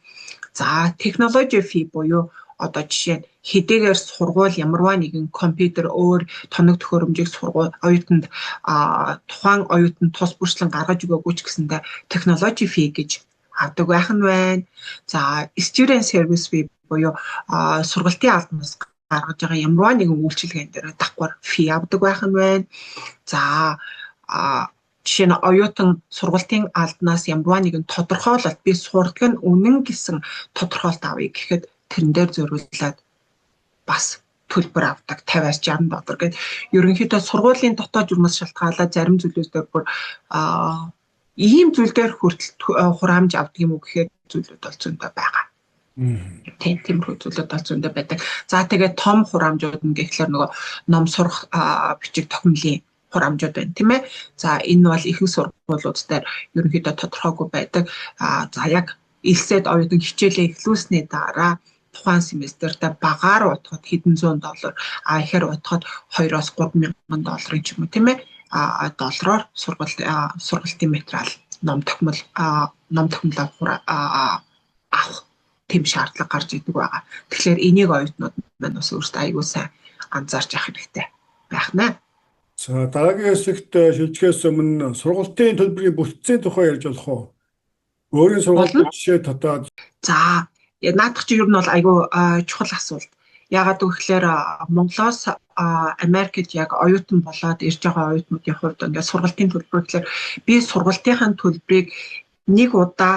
За technology fee буюу одоо жишээ нь хэдийгээр сургууль ямарваа нэгэн компьютер өөр тоног төхөөрөмжийг сургууль оюутанд тухайн оюутанд тус бүрчлэн гаргаж өгөөгүй ч гэсэндээ technology fee гэж авдаг байх нь байна. За student service fee буюу сургалтын албанаас гаргаж байгаа ямарваа нэгэн үйлчилгээнд дээр давхар фи авдаг байх нь байна. За жишээ нь оюутан сургалтын албанаас ямарваа нэгэн тодорхойлолт би сурдаг нь үнэн гэсэн тодорхойлолт авъя гэхэд тэрэн дээр зориулаад бас төлбөр авдаг 50-аас 60 доллар гэдэг. Ерөнхийдөө сургуулийн дотоод журмаас шалтгаалаад зарим зүйлүүд дээр бүр ийм зүйл дээр хүртэл хураамж авдаг юм уу гэхээр зүйлүүд бол зөндөө байгаа. Тиймэрхүү зүйлүүд бол зөндөө байдаг. За тэгээд том хураамжууд нь гэхлээр нөгөө ном сурах бичиг тохиомлын хураамжууд байна тийм ээ. За энэ бол ихэнх сургуулиуд дээр ерөнхийдөө тодорхойгүй байдаг. За яг элсээд оюутан хичээлээ эхлүүлсний дараа тухайн семестртээ багаар утгад хэдэн зуун доллар, ихээр утгад 2-оос 3 мянган долларын ч юм уу тийм ээ. Доллараар сургалтын материал ном тохиомлоо авах тийм шаардлага гарч идэг байгаа. Тэгэхээр энийг оюутнууд маань бас өөрсдөө аягүй сайн анзаарч явах хэрэгтэй байх нэ. За дараагийн хэсэгт шилжихээс өмнө сургалтын төлбөрийн бүтцийн тухай ярьж болох уу? Өөрийн сургалтын жишээ татаад. За наадах чи ер нь бол аягүй чухал асуулт. Яагаад гэвэл Монголоос Америкт яг оюутан болоод ирж байгаа оюутнуудын хувьд ингээд сургалтын төлбөр гэхээр би сургалтынхаа төлбөрийг нэг удаа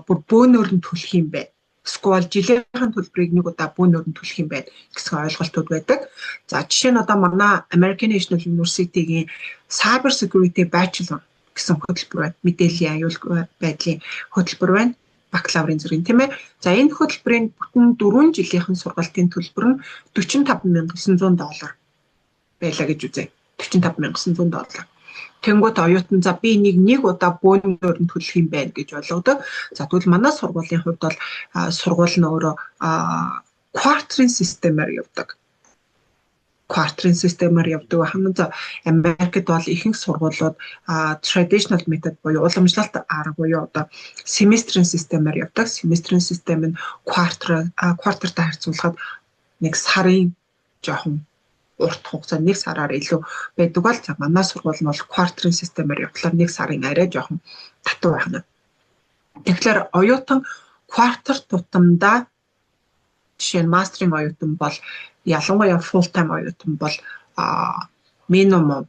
бүр бөөнөр нь төлөх юм байна. Эсвэл жилийнхэн төлбөрийг нэг удаа бөөнөр нь төлөх юм байна гэсэн ойлголтууд байдаг. За жишээ нь одоо манай American National University-гийн Cyber Security Bachelor гэсэн хөтөлбөр байна. Мэдээллийн аюулгүй байдлын хөтөлбөр байна. Бакалаврын зэрэг тийм ээ. За энэ хөтөлбөрийн бүтэн 4 жилийнхэн сургалтын төлбөр нь $45,900 байлаа гэж үзье. $45,900. Тэнгуут оюутан за би нэг удаа бөөнөр нь төлөх юм байна гэж болгодог. За тэгвэл манай сургуулийн хувьд бол сургууль нь өөрөө quartering системээр явдаг. Quartering системээр явдаг байна. За Америкт бол ихэнх сургуулиуд traditional method буюу уламжлалт арга буюу одоо семестрийн системээр явдаг. Семестрийн систем нь quarterтай харьцуулахад нэг сарын жоохон урт хугацаа нэг сараар илүү байдаг бол за манай сургууль нь бол quartering системээр явуулахаар нэг сарын арай жоохон татвар байна. Тэгэхээр оюутан quarter тутамдаа жишээ нь мастрын оюутан бол ялангуяа full time оюутан бол минимум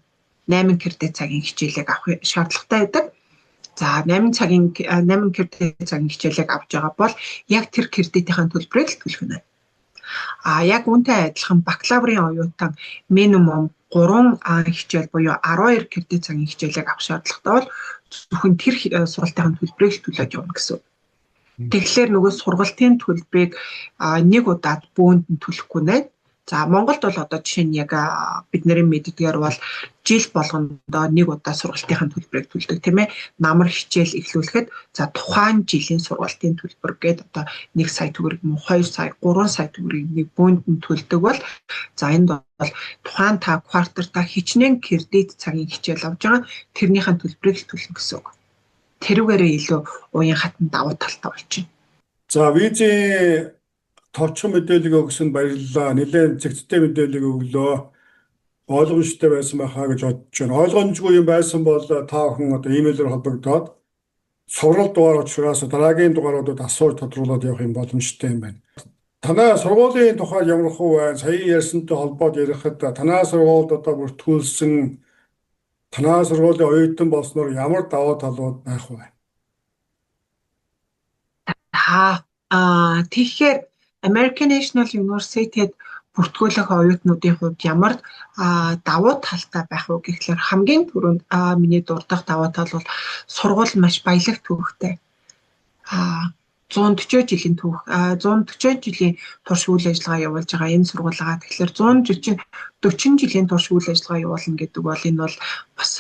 8 кредит цагийн хичээлийг авах шаардлагатай байдаг. За 8 кредит цагийн хичээлийг авч байгаа бол яг тэр кредитийн төлбөрийг л төлөх нь. Яг үүнтэй адилхан бакалаврын оюутан минимум 3 хичээл буюу 12 кредит цагийн хичээлийг авах шаардлагатай бол зөвхөн тэр сургалтын төлбөрийг төлөөж явна гэсэн. Тэгэхээр нөгөө сургалтын төлбөрийг нэг удаад бөөнд нь төлөхгүй нэ. За Монголд бол одоо жишээ нь яг бидний мэддгээр бол жил болгондоо нэг удаа сургалтын төлбөрийг төлдөг тийм ээ. Намар хичээл эхлүүлэхэд за тухайн жилийн сургалтын төлбөр гээд одоо 1 сая төгрөг юм 2 сая 3 сая төгрөгийг нэг бөөнд нь төлдөг бол за энд бол тухайн та квартертаа хичнээн кредит цагийн хичээл авж байгаа тэрнийхэн төлбөрийг л төлнө гэсэн үг. Тэрүүгээрээ илүү уян хатан давуу талтай болчихно. За визийн товчхон мэдээлэл өгсөн баярлалаа. Нэлээд зэгцтэй мэдээлэл өглөө. Ойлгомжтой байсан байхаа гэж бодож байна. Ойлгомжгүй юм байсан бол та бүхэн одоо имэйлээр холбогдоод сурал дугаар учраас дараагийн дугааруудад асууж тодруулаад явах юм боломжтой юм байна. Танай сургуулийн тухай ямар хөө байна? Сая ярьсантай холбоод ярихад танай сургуульд одоо бүртгүүлсэн танай сургуулийн оюутан болсноор ямар давуу талууд байх вэ? Тэгэхээр American National University-д бүртгүүлэх оюутнуудын хувьд ямар давуу талтай байх вэ гэхлээр хамгийн түрүүнд миний дурдах давуу тал бол сургууль маш баялаг төвөгтэй. 140 жилийн турш үйл ажиллагаа явуулж байгаа энэ сургуулигаа тэгэхээр 40 жилийн турш үйл ажиллагаа явуулна гэдэг бол энэ бол бас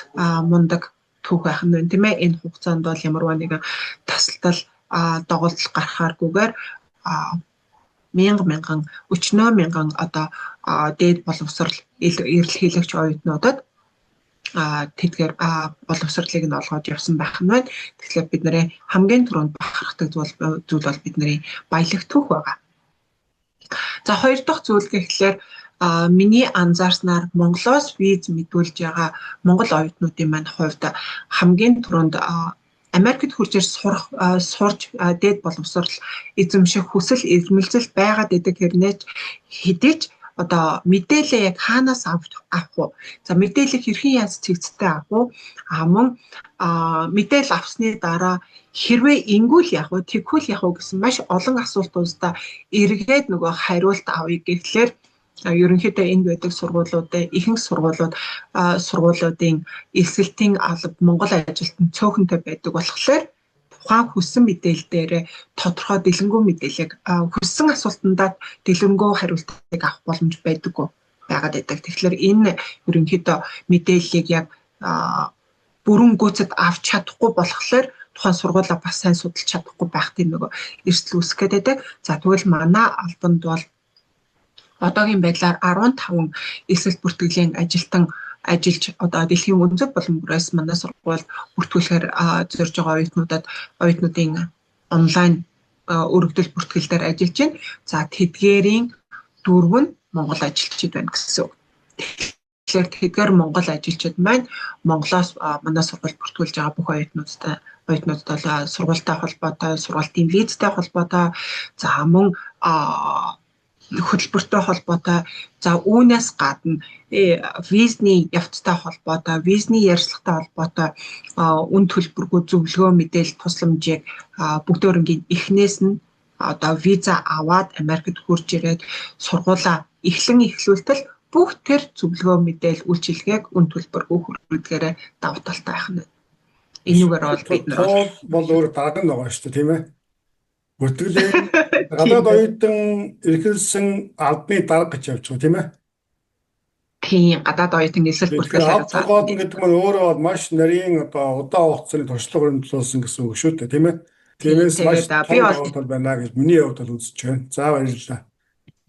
мундаг түүх байх нь байна тийм ээ. Энэ хугацаанд бол ямарваа нэгэн тасалдал доголдол гарахааргүйгээр өчнөө мянган одоо дээд боловсрал эрэлхийлэгч оюутнуудад тэдгээр боловсролыг нь олгоод явсан байх нь байна. Тэгэхээр бидний хамгийн түрүүнд бахархдаг зүйл бол бидний баялаг түүх байгаа. За хоёр дахь зүйл гэхлээр миний анзаарснаар Монголоос виз мэдүүлж байгаа Монгол оюутнуудын маань хувьд хамгийн түрүүнд Америкт хурж сурж дээд боловсрол эзэмших хүсэл эрмэлзэл байгаад идэг хэрнээ хэдийч одоо мэдээлэл яг хаанаас авах уу? За мэдээлэл хэрхэн янз цэгцтэй авах уу? Мөн мэдээлэл авсны дараа хэрвээ ингүүл яах вэ? Тэгвэл яах вэ гэсэн маш олон асуултуудаа эргээд нөгөө хариулт авъя гэхлээр ерөнхийдөө энд байдаг сургуулиудын ихэнх сургуулиудын элсэлтийн алба Монгол ажилтнанд цөөхөнтэй байдаг болохоор тухайн хүссэн мэдээлэл дээр тодорхой дэлгэнгүй мэдээлэл хүссэн асуултандаа дэлгэнгүй хариултыг авах боломж байдаггүй байгаад байдаг. Тэгэхээр энэ ерөнхийдөө мэдээллийг яг бүрэн гүйцэд авч чадахгүй болохоор тухайн сургуулаа бас сайн судалж чадахгүй байх тийм нөгөө эрсдэл үүсэх гэдэг. За тэгвэл манай албанд бол одоогийн байдлаар 15 элсэлт бүртгэлийн ажилтан ажиллаж одоо дэлхийн өнцөг боломжроос манай сургууль бүртгүүлэхээр зорж байгаа оюутнуудын онлайн өргөдөл бүртгэл дээр ажиллаж байна. За тэдгээрийн 4 нь Монгол ажилчид байна гэсэн үг. Тэгэхээр тэдгээр Монгол ажилчид маань Монголоос манай сургууль бүртгүүлж байгаа бүх оюутнууд бол сургуультай холбоотой, сургуулийн визтэй холбоотой, за мөн хөтөлбөртэй холбоотой, за үүнээс гадна визний явцтай холбоотой, визний ярьцлагатай холбоотой үн төлбөргүй зөвлөгөө мэдээлэл тусламжийг бүгдөөрингийн эхнээс нь одоо виза аваад Америкт хурж ирээд сургуулаа эхлүүлтэл бүх тэр зөвлөгөө мэдээлэл үйлчилгээг үн төлбөргүй хүргэхээр давуу талтай байх нь. Энүүгээр бол бид нар бол өөр дарга нь байгаа шүү дээ, тийм ээ. Бүртгэлийн гадаад оюутан эрхэлсэн албаны дарга гэж явж байгаа тийм ээ. Тийм, гадаад оюутан эсэл бүртгэл харилцаа гэдэг нь өөрөө маш нарийн одоо удаан хугацааны туршлага хөрөнгөлүүлсэн гэсэн үг шүү дээ, тийм ээ. Тиймээс маш би бол байна гэж миний хувьд бол үзэж байна. За баярлалаа.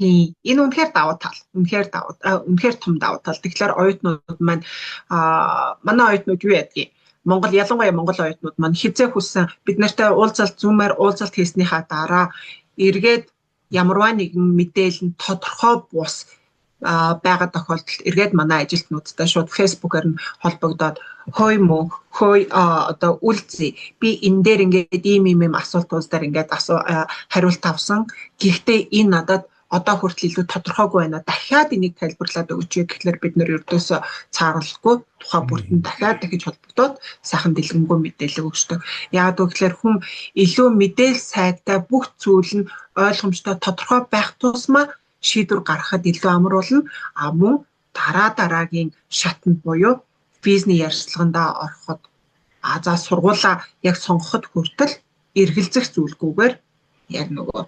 Энэ үнэхээр давуу тал. Үнэхээр том давуу тал. Тэгэхээр оюутнууд маань манай оюутнууд юу ядгийг ялангуяа Монгол оюутнууд маань хизээ хүссэн бид нартай зүүмээр уулзалт хийснийхаа дараа эргээд ямарваа нэгэн мэдээлэл нь тодорхой бус байгаа тохиолдолд эргээд манай ажилтнуудтай шууд фэйсбүүкээр нь холбогдоод одоо үлзий би энэ дээр ингээд ийм асуултууд дээр ингээд хариулт авсан. Гэхдээ энэ надад одоо хүртэл илүү тодорхойгүй байна. Дахиад энийг тайлбарлаад өгөөч гэхлээр бид нэр ердөөсөө цааруулахгүй тухайн бүртэн дахиж холбогдоод сайхан дэлгэнгүй мэдээлэл өгчдөг. Яг гэхлээр хүн илүү мэдээлэл сайтай бүх зүйл нь ойлгомжтой тодорхой байх тусмаа шийдвэр гаргахад илүү амар болно. Мөн дараагийн шатнд буюу визний ярилцлагандаа ороход за сургуулаа яг сонгоход хүртэл эргэлзэх зүйлгүйгээр яг нөгөө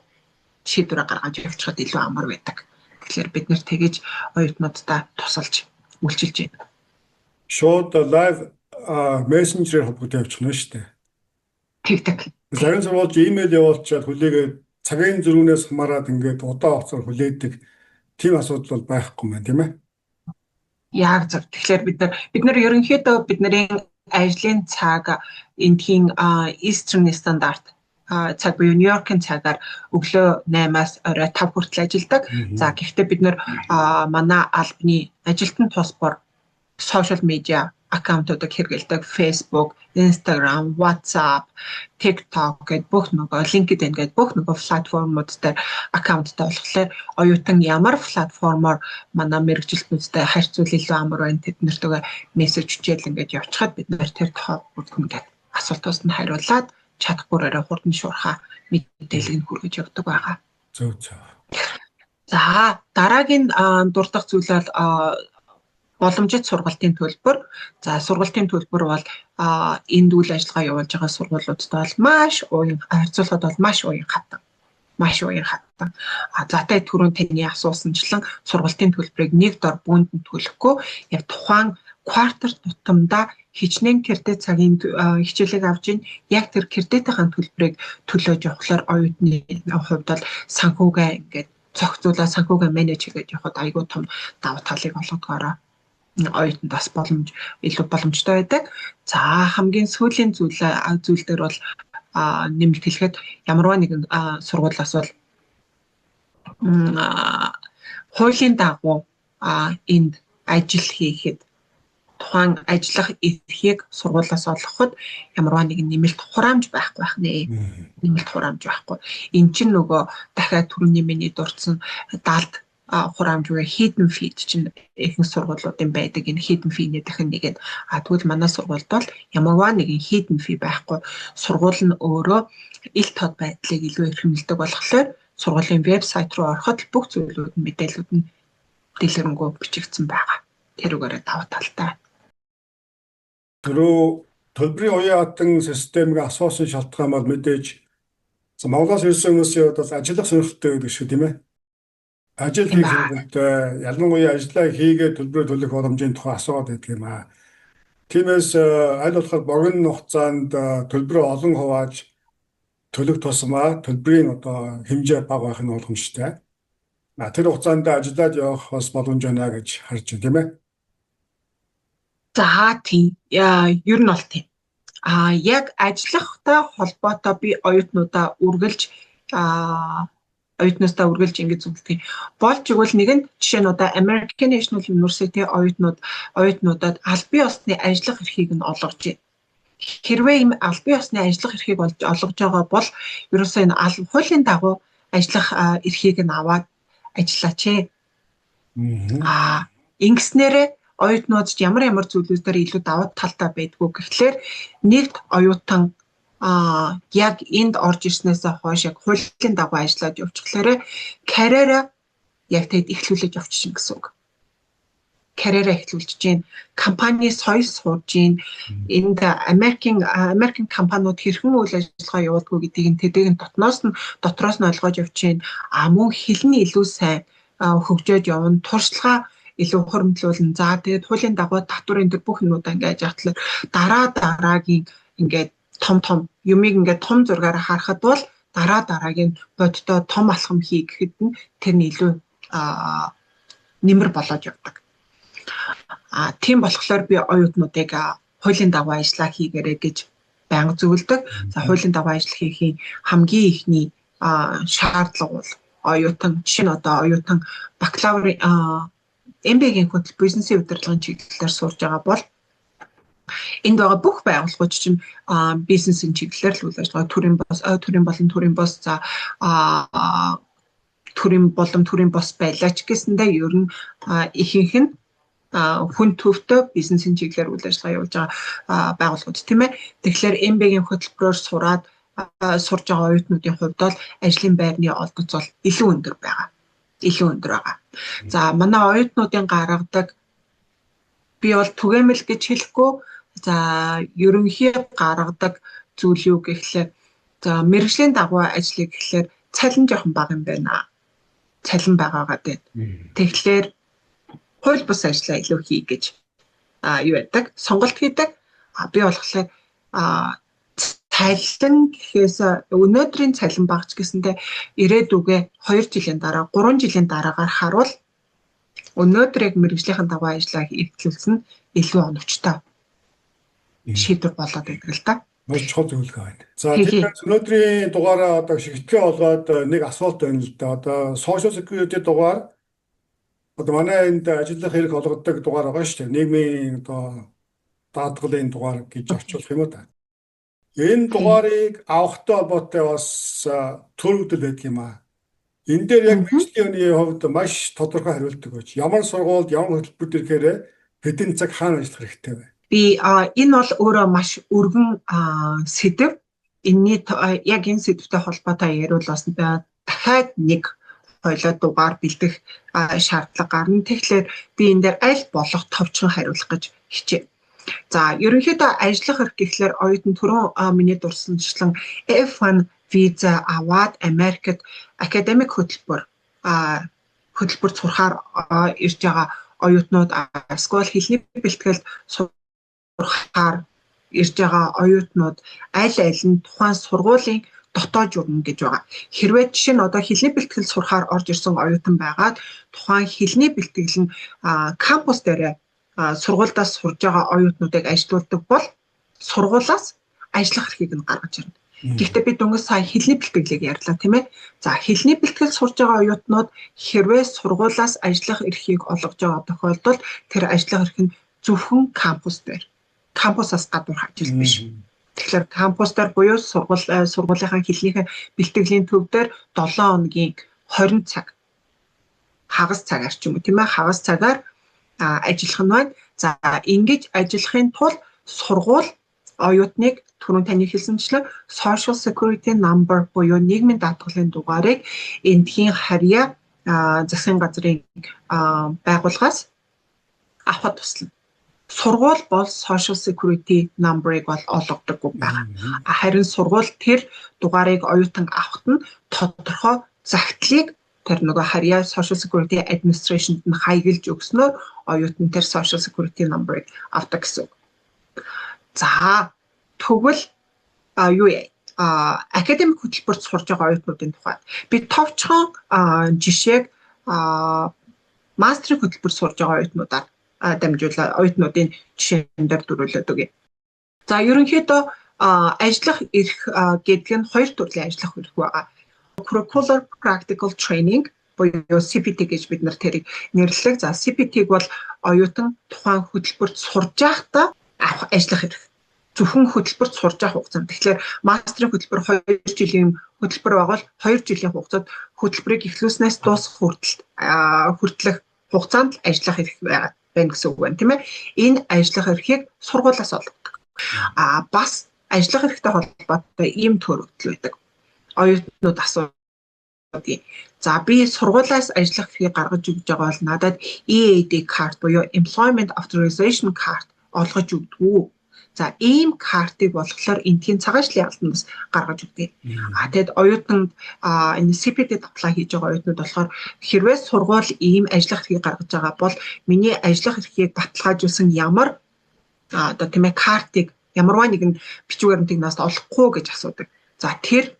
шийдвэр гаргаж явуулахад илүү амар байдаг. Тэгэхээр бид нэр тэгэж оюутнуудтай тусалж үйлчилж байна. Шууд лайв мессенжерээр холбогдож явчихна шүү дээ. Тэг. Зарим сургууль имэйл явуулчаад хүлээгээд цагийн зөрүүнээс хамаарат ингээд удаан хугацаар хүлээдэг тийм асуудал бол байхгүй мэн тийм ээ. Яг зөв. Тэгэхээр бид нар ерөнхийдөө бидний ажлын цаг эндхийн Eastern Standard цаг буюу Нью-Йоркийн цагаар өглөө 8-аас орой 5 хүртэл ажилладаг. За гэхдээ бид нар манай албаны ажилтны тусбар сошиал медиа аккаунтуудыг хэрэглэдэг. Facebook, Instagram, WhatsApp, TikTok гэдэг бүх нөгөө LinkedIn гэдэг бүх нөгөө платформуд дээр аккаунттай болохоор оюутан ямар платформоор манай мэргэжилтнүүдтэй харьцуул илүү амар байна. Тэд нэртэйгээ мессеж хүчээл ингээд явчихад бид нэр тэр тохиолдолд асуултаас нь хариулаад чадахгүйрээ хурдан шуурхаа мэдээлэл нь хүргэж явдаг байгаа. Зөв. За дараагийн дурдах зүйл бол боломжит сургалтын төлбөр. За сургалтын төлбөр бол энд үйл ажиллагаа явуулж байгаа сургуулиудтай бол маш уян харьцуулахад бол маш уян хатан. За түрүүн таны асуусанчлан сургалтын төлбөрийг нэг дор бүүнд нь төлөхгүй яг тухайн квартал тутамдаа хичнээн кредит цагийн хичээлийг авч ийн яг тэр кредитийн төлбөрийг төлөөж явахлаар оюутны хувьд бол санхүүгээ ингээд зохицуулаад санхүүгээ менеж хийж явахад айгүй том давуу талыг олгодгоороо оюутанд бас илүү боломжтой байдаг. За хамгийн сүүлийн зүйл дээр бол нэмэлт хэлэхэд ямарваа нэгэн сургуулиас бол хуулийн дагуу энд ажил хийхэд тухайн ажиллах эрхийг сургуулиас олгоход ямарваа нэгэн нэмэлт хураамж байхгүй байх нэ. Нэмэлт хураамж байхгүй. Эн чинь нөгөө дахиад түрүүний миний дурдсан даалт хураамж буюу hidden fee чинь ихэнх сургуулиудын байдаг энэ hidden fee-ний дахин нэг нь тэгвэл манай сургуульд бол ямарваа нэгэн hidden fee байхгүй. Сургууль нь өөрөө ил тод байдлыг илүү эрхэмлдэг болохоор сургуулийн вебсайт руу ороход бүх зүйлүүд нь мэдээлүүд нь дэлгэрэнгүй бичигдсэн байгаа. Тэрүүгээрээ давуу талтай. Түрүү төлбөрийн уян хатан системийг асуусан шалтгаан бол мэдээж Монголоос ирсэн хүмүүсийн хувьд бас ажиллах сонирхолтой гэдэг шүү, тийм ээ. Ажил хийх сонирхолтой, ялангуяа ажиллаа хийгээд төлбөрөө төлөх боломжийн тухай асууад байдаг юм аа. Тиймээс аль болохоор богино хугацаанд төлбөрөө олон хувааж төлөх тусмаа төлбөрийн хэмжээ бага байх нь боломжтой. Тэр хугацаанд ажиллаад явах бас боломж байна гэж харж байна, тийм ээ. За тийм. Ер нь бол тийм. Яг ажиллахтай холбоотой би оюутнуудаа үргэлж ингэж зөвлөдөг. Болж игэл нэг нь жишээ нь American National University оюутнуудад албан ёсны ажиллах эрхийг нь олгож байна. Хэрвээ ийм албан ёсны ажиллах эрхийг олгож байгаа бол ерөөсөө энэ хуулийн дагуу ажиллах эрхийг нь аваад ажиллаач ээ. Ингэснээрээ оюутнууд ямар зүйлүүдээр илүү давуу талтай байдгүй гэхлээр нэгт оюутан яг энд орж ирснээс хойш яг хуулийн дагуу ажиллаад явчихлаарэ карьераа яг тэгэд эхлүүлж явчихна гэсэн үг. Карьераа эхлүүлж чинь компани соёл сурж чинь энд Америкийн компаниуд хэрхэн үйл ажиллагаа явуулдаг гэдгийг тэдийг дотроос нь ойлгож явчихна. Мөн хэлний илүү сайн хөгжөөд явна, туршлага илүү хуримтлуулна. За тэгээд хуулийн дагуу татварын дээр бүх юмудаа ингэж яатлаа дараагийн ингээд том юмыг ингээд том зургаараа харахад бол дараагийн боддоо том алхам хий гэхэд нь тэр нь илүү нэмэр болоод явдаг. Тийм болохоор би оюутнуудыг хуулийн дагуу ажиллаа хийгээрэй гэж байнга зөвлөдөг. За хуулийн дагуу ажил хийхийн хамгийн ихний шаардлага бол оюутан жишээ нь оюутан бакалаврын MBA-гийн хөтөл бизнесийн удирдлагын чиглэлээр сурж байгаа бол энд байгаа бүх байгууллагууд чинь бизнесийн чиглэлээр л үйл ажиллагаа төрийн бос за төрийн бос байлаач гэсэндээ ер нь ихэнх нь хүн төвтэй бизнесийн чиглэлээр үйл ажиллагаа явуулж байгаа байгууллагууд тийм ээ. Тэгэхээр MBA-гийн хөтөлбөрөөр сурж байгаа оюутнуудын хувьд бол ажлын байрны олдоц бол илүү өндөр байгаа. За манай оюутнуудын гаргадаг би бол түгээмэл гэж хэлэхгүй. За ерөнхий гаргадаг зүйл юу гэхлээр за мэргэжлийн дагуу ажиллая гэхлээр цалин жоохон бага юм байна. Цалин байгаагаад байна. Тэгэхээр хууль бус ажиллаа илүү хий гэж юу байдаг? Сонголт хийдэг. Би болохоор цалин гэхээс өнөөдрийн цалин багч гэсэндээ ирээдүгээ 2 жилийн дараа 3 жилийн дараагаар харуул өнөөдөр яг мэргэжлийн дагуу ажиллаа эхлүүлсэн илүү оновчтой шийдвэр болоод байдаг л да. Маш чухал зөвлөгөө байна. За тэгэхээр өнөөдрийн дугаараа шигтгэн олгоод нэг асуулт байна л да. Social security дугаар манай энд ажиллах хэрэг олгодог дугаар байгаа шүү дээ. Нийгмийн даатгалын дугаар гэж орчуулах юм уу та. Энэ дугаарыг авахтай холбоотой бас төрөгдөл байдаг юм аа. Энэ дээр яг мэргэжлийн хувьд маш тодорхой хариултыг өгч. Ямар сургуульд, ямар хөтөлбөр төрөхээр хэдэн цаг хаана ажиллах хэрэгтэй вэ? Би энэ бол өөрөө маш өргөн сэдв. Яг энэ сэдвтэй холбоотой яриулсан дахиад нэг хойлоо дугаар бэлдэх шаардлага гарна. Тэгэхээр би энэ дээр аль болох товчхон хариулах гэж хичээв. За ерөнхийдөө ажиллах эрх гэхлээр оюутан түрүүн миний дурсамжлан F1 виза аваад Америкт академик хөтөлбөр сурахаар ирж байгаа оюутнууд эсвэл хэлний бэлтгэлд сурахаар ирж байгаа оюутнууд аль нь тухайн сургуулийн дотоод журам гэж байгаа. Хэрвээ жишээ нь хэлний бэлтгэл сурахаар орж ирсэн оюутан байгаад тухайн хэлний бэлтгэл нь кампус дээр сургуульдаас сурж байгаа оюутнуудыг ажилуулдаг бол сургуулаас ажиллах эрхийг нь гаргаж ирнэ. Гэхдээ бид өнгөс сая хэлний бэлтгэлийг ярьлаа тийм ээ. За хэлний бэлтгэл сурж байгаа оюутнууд хэрвээ сургуулаас ажиллах эрхийг олгож байгаа тохиолдолд тэр ажиллах эрх нь зөвхөн кампус дээр. Кампусаас гадуур ажил биш. Тэгэхээр кампус дээр буюу сургуулийнхаа хэлнийхээ бэлтгэлийн төв дээр 7 хоногийн 20 цаг хагас цагаар ч юм уу тийм ээ хагас цагаар ажиллах нь байна. За ингэж ажиллахын тулд сургууль оюутныг түрүүн таны хэлсэнчлэн social security number буюу нийгмийн даатгалын дугаарыг эндхийн харьяа засгийн газрын байгууллагаас авахд туслана. Сургууль бол social security number-ыг бол олгодоггүй байна. Харин сургууль тэр дугаарыг оюутан авахд нь тодорхой загтлыг тэр нөгөө харьяа social security administration-д нь хаягилж өгснөөр оюутан тэр social security number-ыг авдаг гэсэн. За тэгвэл юу академик хөтөлбөрт сурж байгаа оюутнуудын тухайд би товчхон жишээг мастерын хөтөлбөрт сурж байгаа оюутнуудаар дамжуулаад оюутнуудын жишээн дээр дөрвөлөд өгье. За ерөнхийдөө ажиллах эрх гэдэг нь хоёр төрлийн ажиллах эрх байгаа. Curricular Practical Training буюу CPT гэж бид нар тэрийг нэрлэдэг. За CPT-г бол оюутан тухайн хөтөлбөрт сурж байхдаа авах ажиллах эрх. Зөвхөн хөтөлбөрт сурж авах хугацаанд. Тэгэхээр мастерын хөтөлбөр 2 жилийн хөтөлбөр байгавал 2 жилийн хугацаанд хөтөлбөрийг эхлүүлснээс дуусах хүртэлх хугацаанд ажиллах эрх байна гэсэн үг байна, тийм ээ. Энэ ажиллах эрхийг сургуулиас олгодог. Бас ажиллах эрхтэй холбоотой ийм төрөлтөл байдаг. Оюутнууд асуудаг. За би сургуулиас ажиллах эрхийг гаргаж өгж байгаа бол надад EAD card буюу Employment Authorization card олгож өгдөг. За ийм картыг болохоор эндхийн цагаачлалын албанаас гаргаж өгдөг. Тэгэд оюутанд энэ CPT-д apply хийж байгаа оюутнууд болохоор хэрвээ сургууль ийм ажиллах эрхийг гаргаж байгаа бол миний ажиллах эрхийг баталгаажуулсан ямар одоо тийм ээ картыг ямарваа нэгэн бичвэр баримтнаас олохгүй гэж асуудаг. За тэр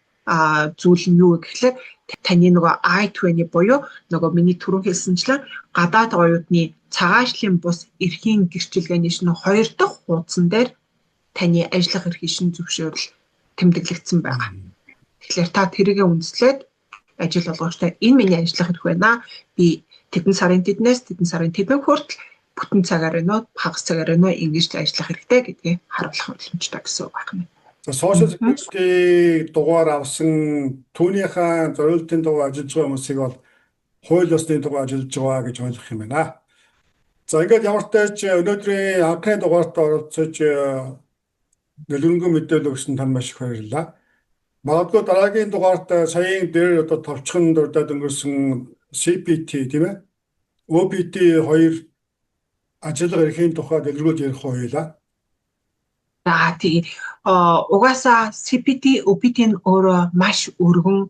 зүйл нь юу гэхлээр таны нөгөө I-20 буюу нөгөө миний түрүүн хэлсэнчлэн гадаад оюутны цагаачлалын бус эрхийн гэрчилгээний шинэ 2 дахь хуудсан дээр таны ажиллах эрхийн шин зөвшөөрөл тэмдэглэгдсэн байгаа. Тэгэхээр та тэрийгэ үндэслээд ажил олгогчтой энэ миний ажиллах эрх байна. Би тэдэн сарын тэднээс тэдэн сарын тэдэн хүртэл бүтэн цагаар нөө хагас цагаар нөө ингэж л ажиллах хэрэгтэй гэдгийг харуулах боломжтой гэсэн үг байна. За social security дугаар авсан түүнийхээ зорилтын дагуу ажиллаж байгаа хүмүүсийг бол хууль ёсны дагуу ажиллаж байгаа гэж ойлгох юм байна. За ингээд ямар ч тач өнөөдрийн анхны дугаарт оролцож дэлгэрэнгүй мэдээлэл өгсөн тань маш их баярлалаа. Магадгүй дараагийн дугаарт саяын дээр одоо товчхон дурдаад өнгөрсөн CPT тийм ээ OPT 2 ажиллах эрхийн тухай дэлгэрүүлж ярих хоёлаа. За тий угаасаа CPT OPT нь өөрөө маш өргөн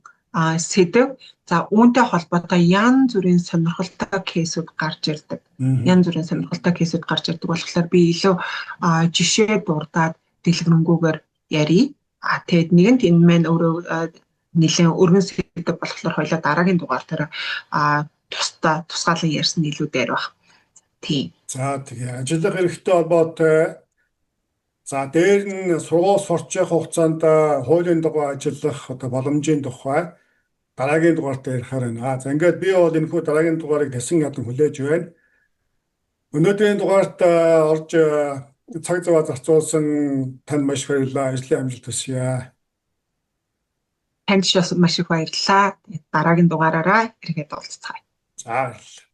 сэдв. За үүнтэй холбоотой янз бүрийн сонирхолтой кейсүүд гарч ирдэг. Янз бүрийн сонирхолтой кейсүүд гарч ирдэг болохоор би илүү жишээ дурдаад дэлгэрэнгүйгээр ярий. Тэгэд нэгэнт энэ маань өөрөө нэлээд өргөн сэдв болохоор хоёлаа дараагийн дугаар дээр тусгаалan ярьсан илүү дээр баг. Тийм. За тэгээ ажиллах эрхтэй холбоотой за дээр нь сургууль сурч явах хугацаанд хуулийн дагуу ажиллах одоо боломжийн тухай дараагийн дугаарт ярихаар байна. За ингээд би бол энэхүү дараагийн дугаарыг тэсэн ядан хүлээж байна. Өнөөдрийн дугаарт орж цаг зав зарцуулсан танд маш баярлалаа. Ажлын амжилт хүсье. Танд маш их баярлалаа. Дараагийн дугаараараа эргээд уулзцгаая. За баярлалаа.